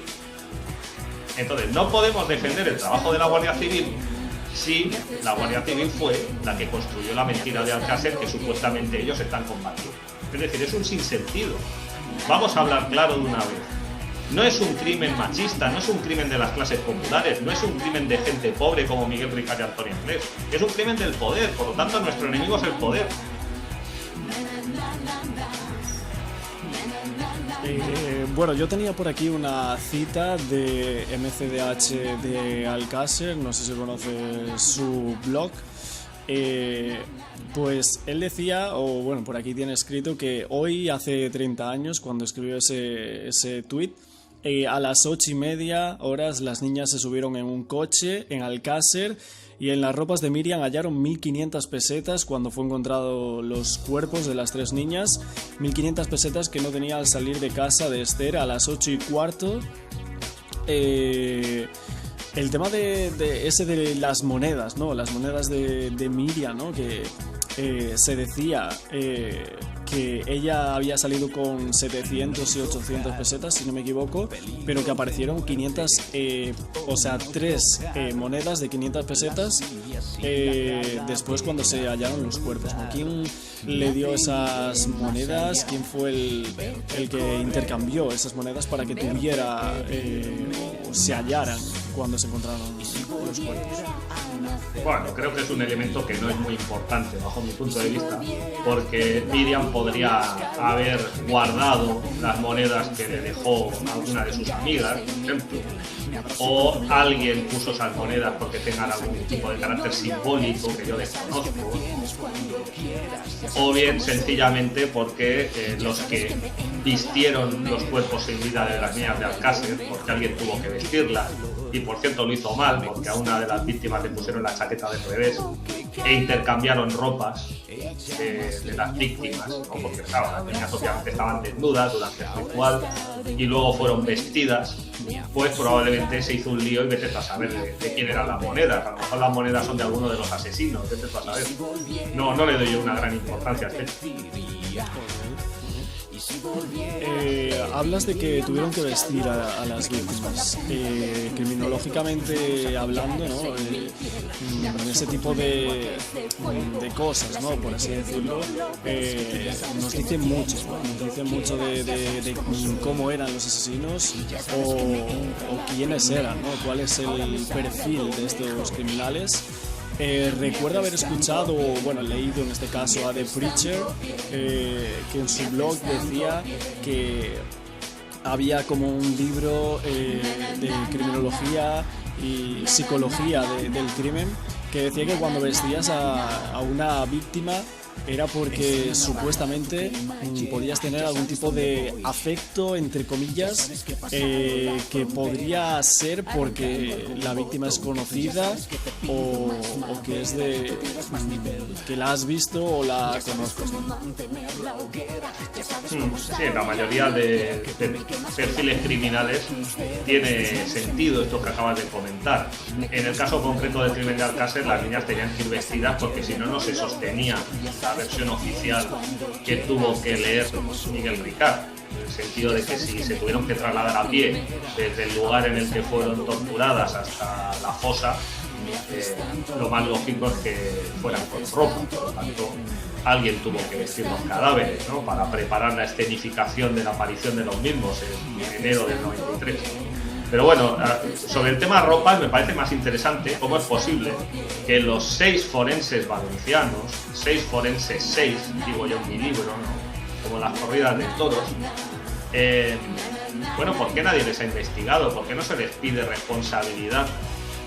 Entonces no podemos defender el trabajo de la Guardia Civil si la Guardia Civil fue la que construyó la mentira de Alcácer que supuestamente ellos están combatiendo. Es decir, es un sinsentido. Vamos a hablar claro de una vez. No es un crimen machista, no es un crimen de las clases populares, no es un crimen de gente pobre como Miguel Ricard y Antonio Anglés. Es un crimen del poder, por lo tanto nuestro enemigo es el poder. Bueno, yo tenía por aquí una cita de MCDH de Alcácer, no sé si conoces su blog. Pues él decía, o bueno, por aquí tiene escrito que hoy, hace 30 años, cuando escribió ese tuit, a las 8:30 las niñas se subieron en un coche en Alcácer y en las ropas de Miriam hallaron 1.500 pesetas cuando fue encontrado los cuerpos de las 3 niñas. 1.500 pesetas que no tenía al salir de casa de Esther a las 8:15. El tema de las monedas, ¿no? Las monedas de Miriam, ¿no? Que se decía que ella había salido con 700 y 800 pesetas, si no me equivoco, pero que aparecieron 500, o sea, 3 monedas de 500 pesetas después cuando se hallaron los cuerpos, ¿no? ¿Quién le dio esas monedas? ¿Quién fue el que intercambió esas monedas para que tuviera o se hallaran cuando se encontraron los cuerpos? Bueno, creo que es un elemento que no es muy importante bajo mi punto de vista, porque Miriam podría haber guardado las monedas que le dejó alguna de sus amigas, por ejemplo, o alguien puso esas monedas porque tengan algún tipo de carácter simbólico que yo desconozco, o bien sencillamente porque los que vistieron los cuerpos sin vida de las niñas de Alcácer, porque alguien tuvo que vestirlas, y por cierto lo hizo mal porque a una de las víctimas le pusieron la chaqueta del revés e intercambiaron ropas de las víctimas, ¿no? Porque claro, las niñas obviamente estaban desnudas durante el ritual y luego fueron vestidas, pues probablemente se hizo un lío y vete a saber de quién eran las monedas. A lo mejor las monedas son de alguno de los asesinos, vete a saber. No le doy yo una gran importancia a este. Hablas de que tuvieron que vestir a las víctimas. Criminológicamente hablando, ¿no? Ese tipo de cosas, ¿no? Por así decirlo, nos dicen mucho, ¿no? Nos dicen mucho de cómo eran los asesinos o quiénes eran, ¿no? Cuál es el perfil de estos criminales. Recuerdo haber escuchado, bueno, leído en este caso a The Preacher, que en su blog decía que había como un libro de criminología y psicología del crimen, que decía que cuando vestías a una víctima era porque supuestamente podías tener algún tipo de afecto, entre comillas, que podría ser porque la víctima es conocida o que es que la has visto o la conoces. Sí, la mayoría de perfiles criminales tiene sentido esto que acabas de comentar. En el caso concreto del crimen de Alcácer, las niñas tenían que ir vestidas porque si no, no se sostenía la versión oficial que tuvo que leer Miguel Ricard, en el sentido de que si se tuvieron que trasladar a pie desde el lugar en el que fueron torturadas hasta la fosa, lo más lógico es que fueran con ropa. Por lo tanto, alguien tuvo que vestir los cadáveres, ¿no? Para preparar la escenificación de la aparición de los mismos en enero del 93. Pero bueno, sobre el tema ropa me parece más interesante cómo es posible que los 6 forenses valencianos, 6 forenses, 6, digo yo en mi libro, ¿no? Como las corridas de toros, bueno, ¿por qué nadie les ha investigado? ¿Por qué no se les pide responsabilidad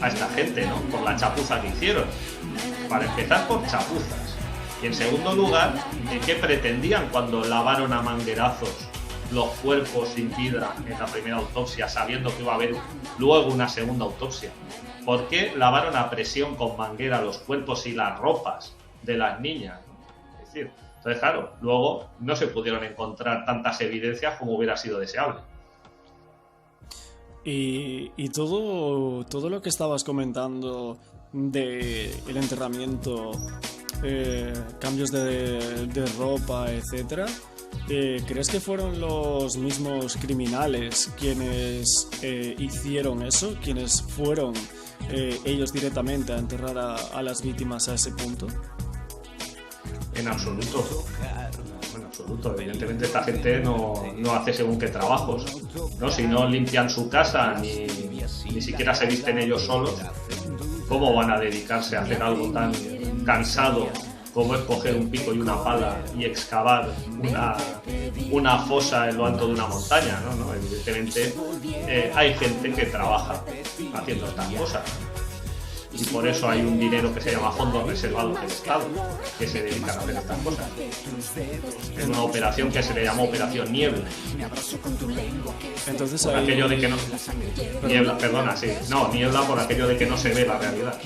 a esta gente, ¿no? Por la chapuza que hicieron? Para empezar, por chapuzas. Y en segundo lugar, ¿qué pretendían cuando lavaron a manguerazos los cuerpos sin vida en la primera autopsia, sabiendo que iba a haber luego una segunda autopsia? ¿Por qué lavaron a presión con manguera los cuerpos y las ropas de las niñas? Es decir, entonces claro, luego no se pudieron encontrar tantas evidencias como hubiera sido deseable. Y todo lo que estabas comentando del enterramiento, cambios de ropa, etcétera, ¿crees que fueron los mismos criminales quienes hicieron eso? ¿Quienes fueron ellos directamente a enterrar a las víctimas a ese punto? En absoluto. En absoluto. Evidentemente esta gente no hace según qué trabajos, ¿no? Si no limpian su casa ni siquiera se visten ellos solos, ¿cómo van a dedicarse a hacer algo tan cansado como es coger un pico y una pala y excavar una fosa en lo alto de una montaña? No, evidentemente hay gente que trabaja haciendo estas cosas. Y por eso hay un dinero que se llama fondos reservados del Estado, que se dedican a hacer estas cosas. Es una operación que se le llama Operación Niebla. Entonces por aquello de que no... Niebla, perdona, sí. No, niebla por aquello de que no se ve la realidad.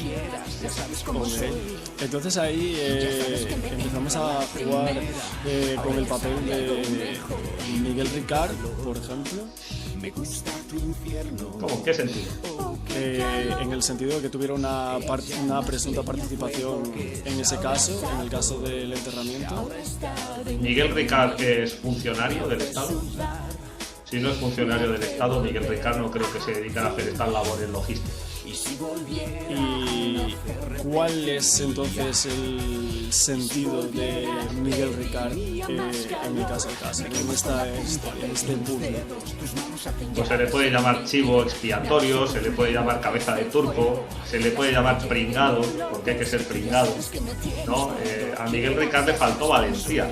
Entonces ahí empezamos a jugar con el papel de Miguel Ricard, por ejemplo. ¿Cómo? ¿En qué sentido? En el sentido de que tuviera una presunta participación en ese caso, en el caso del enterramiento. ¿Miguel Ricard es funcionario del Estado? Si no es funcionario del Estado, Miguel Ricard no creo que se dedique a hacer estas labores logísticas. ¿Y cuál es entonces el sentido de Miguel Ricard en el caso del caso, en esta historia, en este puzzle? Pues se le puede llamar chivo expiatorio, se le puede llamar cabeza de turco, se le puede llamar pringado, porque hay que ser pringado, ¿no? A Miguel Ricard le faltó valentía.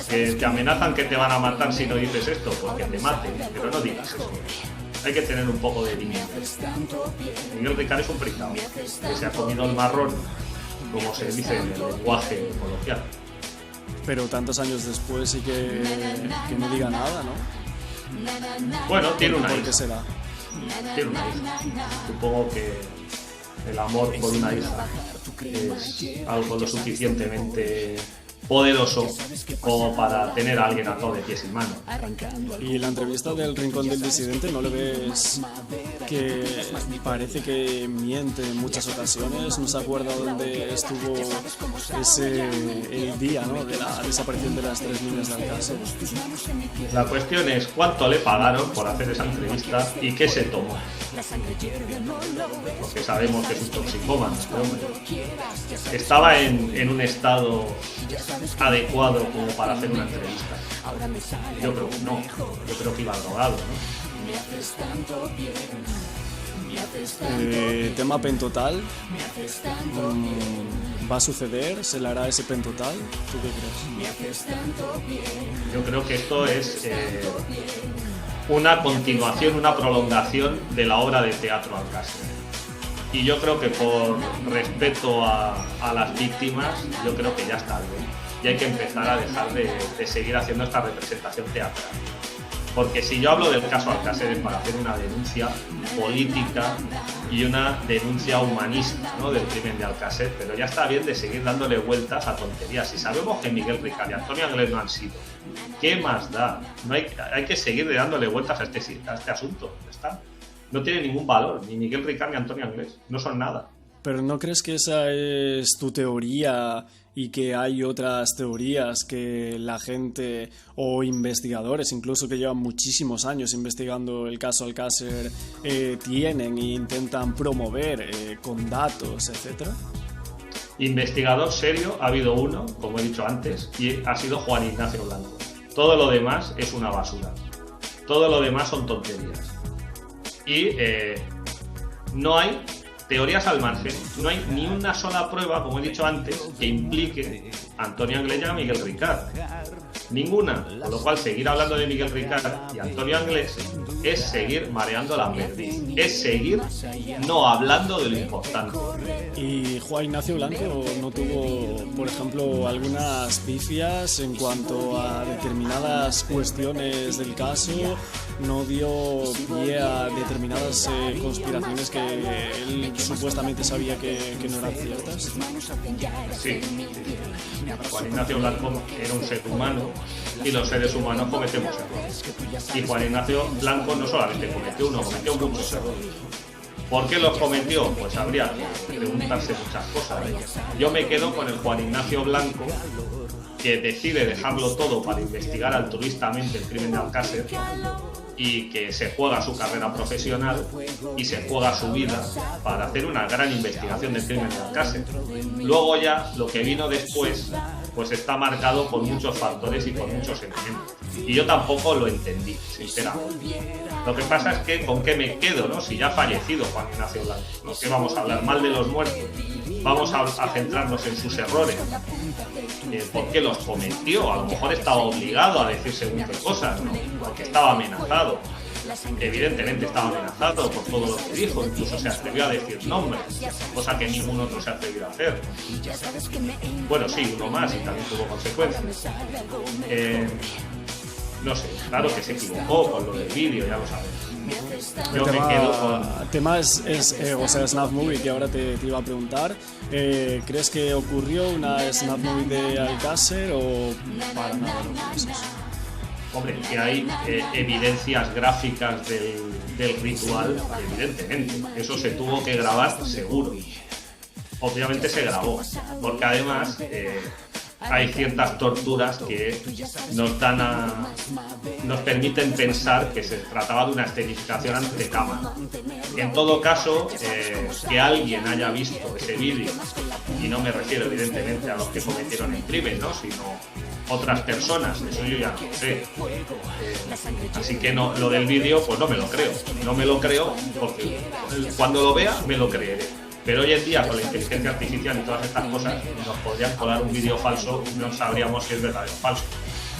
Que te amenazan que te van a matar si no dices esto, porque te maten, pero no digas eso. Hay que tener un poco de dignidad. Miguel Ricard es un pringado que se ha comido el marrón, como se dice en el lenguaje coloquial. Pero tantos años después y que no diga nada, ¿no? Bueno, tiene una hija. ¿Por qué será? Tiene una hija. Supongo que el amor por una hija es algo lo suficientemente poderoso como para tener a alguien atado de pies y manos. Y la entrevista del Rincón del Disidente, ¿no le ves que parece que miente en muchas ocasiones? ¿No se acuerda dónde estuvo el día, ¿no?, de la desaparición de las 3 niñas de Alcácer? La cuestión es cuánto le pagaron por hacer esa entrevista y qué se tomó. Porque sabemos que es un toxicómano, hombre. Estaba en un estado adecuado como para hacer una entrevista. Yo creo que no. Yo creo que iba drogado, ¿no? Tema pentotal. ¿Va a suceder? ¿Se le hará ese pentotal? ¿Tú qué crees? Yo creo que esto es una continuación, una prolongación de la obra de teatro Alcácer. Y yo creo que por respeto a las víctimas, yo creo que ya está bien. Y hay que empezar a dejar de seguir haciendo esta representación teatral. Porque si yo hablo del caso Alcácer es para hacer una denuncia política y una denuncia humanista, ¿no?, del crimen de Alcácer, pero ya está bien de seguir dándole vueltas a tonterías. Si sabemos que Miguel Ricard y Antonio Anglés no han sido, ¿qué más da? No hay que seguir dándole vueltas a este asunto. Ya está. No tiene ningún valor, ni Miguel Ricard ni Antonio Anglés, no son nada. ¿Pero no crees que esa es tu teoría y que hay otras teorías que la gente o investigadores, incluso que llevan muchísimos años investigando el caso Alcácer, tienen e intentan promover con datos, etcétera? Investigador serio ha habido uno, como he dicho antes, y ha sido Juan Ignacio Blanco. Todo lo demás es una basura. Todo lo demás son tonterías. Y no hay teorías al margen, no hay ni una sola prueba, como he dicho antes, que implique a Antonio Anglès y a Miguel Ricard. Ninguna. Con lo cual, seguir hablando de Miguel Ricard y Antonio Anglès es seguir mareando la perdiz. Es seguir no hablando de lo importante. ¿Y Juan Ignacio Blanco no tuvo, por ejemplo, algunas pifias en cuanto a determinadas cuestiones del caso? ¿No dio pie a determinadas conspiraciones que él supuestamente sabía que no eran ciertas? Sí. Juan Ignacio Blanco era un ser humano y los seres humanos cometemos errores. Y Juan Ignacio Blanco no solamente cometió uno, cometió muchos errores. ¿Por qué los cometió? Pues habría que preguntarse muchas cosas. Yo me quedo con el Juan Ignacio Blanco que decide dejarlo todo para investigar altruistamente el crimen de Alcácer y que se juega su carrera profesional y se juega su vida para hacer una gran investigación del crimen de Alcácer. Luego ya lo que vino después pues está marcado por muchos factores y por muchos elementos. Y yo tampoco lo entendí, sinceramente. Lo que pasa es que con qué me quedo, ¿no? Si ya ha fallecido Juan Ignacio Blanco, ¿no? ¿Qué vamos a hablar mal de los muertos? Vamos a centrarnos en sus errores. ¿Por qué los cometió? A lo mejor estaba obligado a decir según qué cosas, ¿no? Porque estaba amenazado. Evidentemente estaba amenazado por todo lo que dijo, incluso se atrevió a decir nombres, cosa que ningún otro se atrevió a hacer. Bueno, sí, uno más y también tuvo consecuencias. No sé, claro que se equivocó con lo del vídeo, ya lo sabes. Yo me quedo con... El tema es o sea, Snap Movie, que ahora te iba a preguntar. ¿Crees que ocurrió una Snap Movie de Alcácer o para nada lo piensas? Hombre, que hay evidencias gráficas del ritual, evidentemente. Eso se tuvo que grabar seguro. Obviamente se grabó, porque además hay ciertas torturas que nos permiten pensar que se trataba de una escenificación ante cámara. En todo caso, que alguien haya visto ese vídeo, y no me refiero evidentemente a los que cometieron el crimen, ¿no? Sino otras personas, eso yo ya no lo sé. Así que no, lo del vídeo, pues no me lo creo. No me lo creo porque cuando lo vea me lo creeré. Pero hoy en día, con la inteligencia artificial y todas estas cosas, nos podrían colar un vídeo falso y no sabríamos si es verdadero o falso.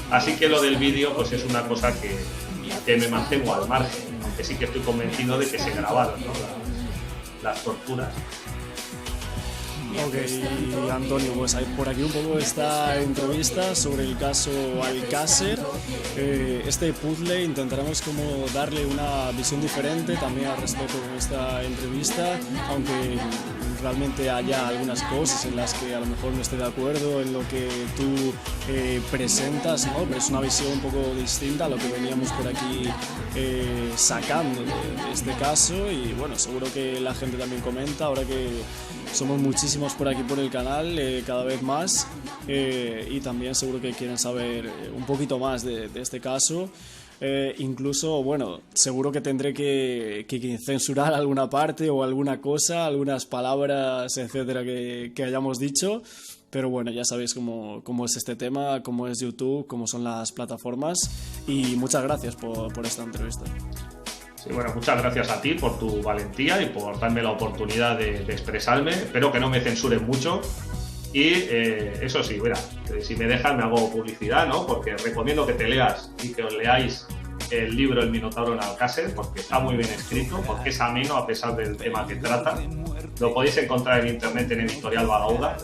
Así que lo del vídeo, pues es una cosa que me mantengo al margen, aunque sí que estoy convencido de que se grabaron, ¿no? las torturas. Ok, Antonio, pues hay por aquí un poco esta entrevista sobre el caso Alcácer. Este puzzle intentaremos como darle una visión diferente también al respecto con esta entrevista, aunque realmente haya algunas cosas en las que a lo mejor no esté de acuerdo en lo que tú presentas, ¿no? Pero es una visión un poco distinta a lo que veníamos por aquí sacando de este caso, y bueno, seguro que la gente también comenta ahora que somos muchísimos por aquí por el canal, cada vez más, y también seguro que quieren saber un poquito más de este caso. Incluso, bueno, seguro que tendré que censurar alguna parte o alguna cosa, algunas palabras, etcétera, que hayamos dicho. Pero bueno, ya sabéis cómo es este tema, cómo es YouTube, cómo son las plataformas. Y muchas gracias por esta entrevista. Sí, bueno, muchas gracias a ti por tu valentía y por darme la oportunidad de expresarme. Espero que no me censuren mucho. Y eso sí, mira, si me dejan me hago publicidad, ¿no? Porque recomiendo que te leas y que os leáis el libro El Minotauro en Alcácer, porque está muy bien escrito, porque es ameno a pesar del tema que trata. Lo podéis encontrar en internet en Editorial Bagauda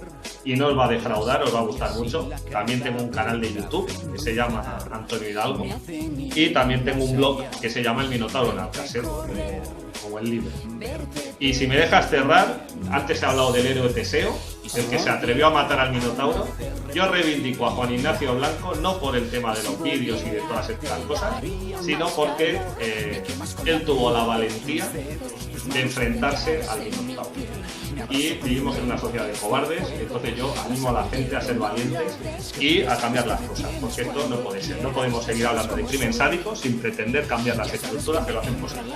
y no os va a defraudar, os va a gustar mucho. También tengo un canal de YouTube que se llama Antonio Hidalgo y también tengo un blog que se llama El Minotauro en Alcácer, como el libro. Y si me dejas cerrar, antes he hablado del héroe Teseo, el que se atrevió a matar al Minotauro. Yo reivindico a Juan Ignacio Blanco no por el tema de los vídeos y de todas estas cosas, sino porque él tuvo la valentía de enfrentarse al Minotauro. Y vivimos en una sociedad de cobardes, entonces yo animo a la gente a ser valientes y a cambiar las cosas, porque esto no puede ser. No podemos seguir hablando de crimen sádico sin pretender cambiar las estructuras que lo hacen posible.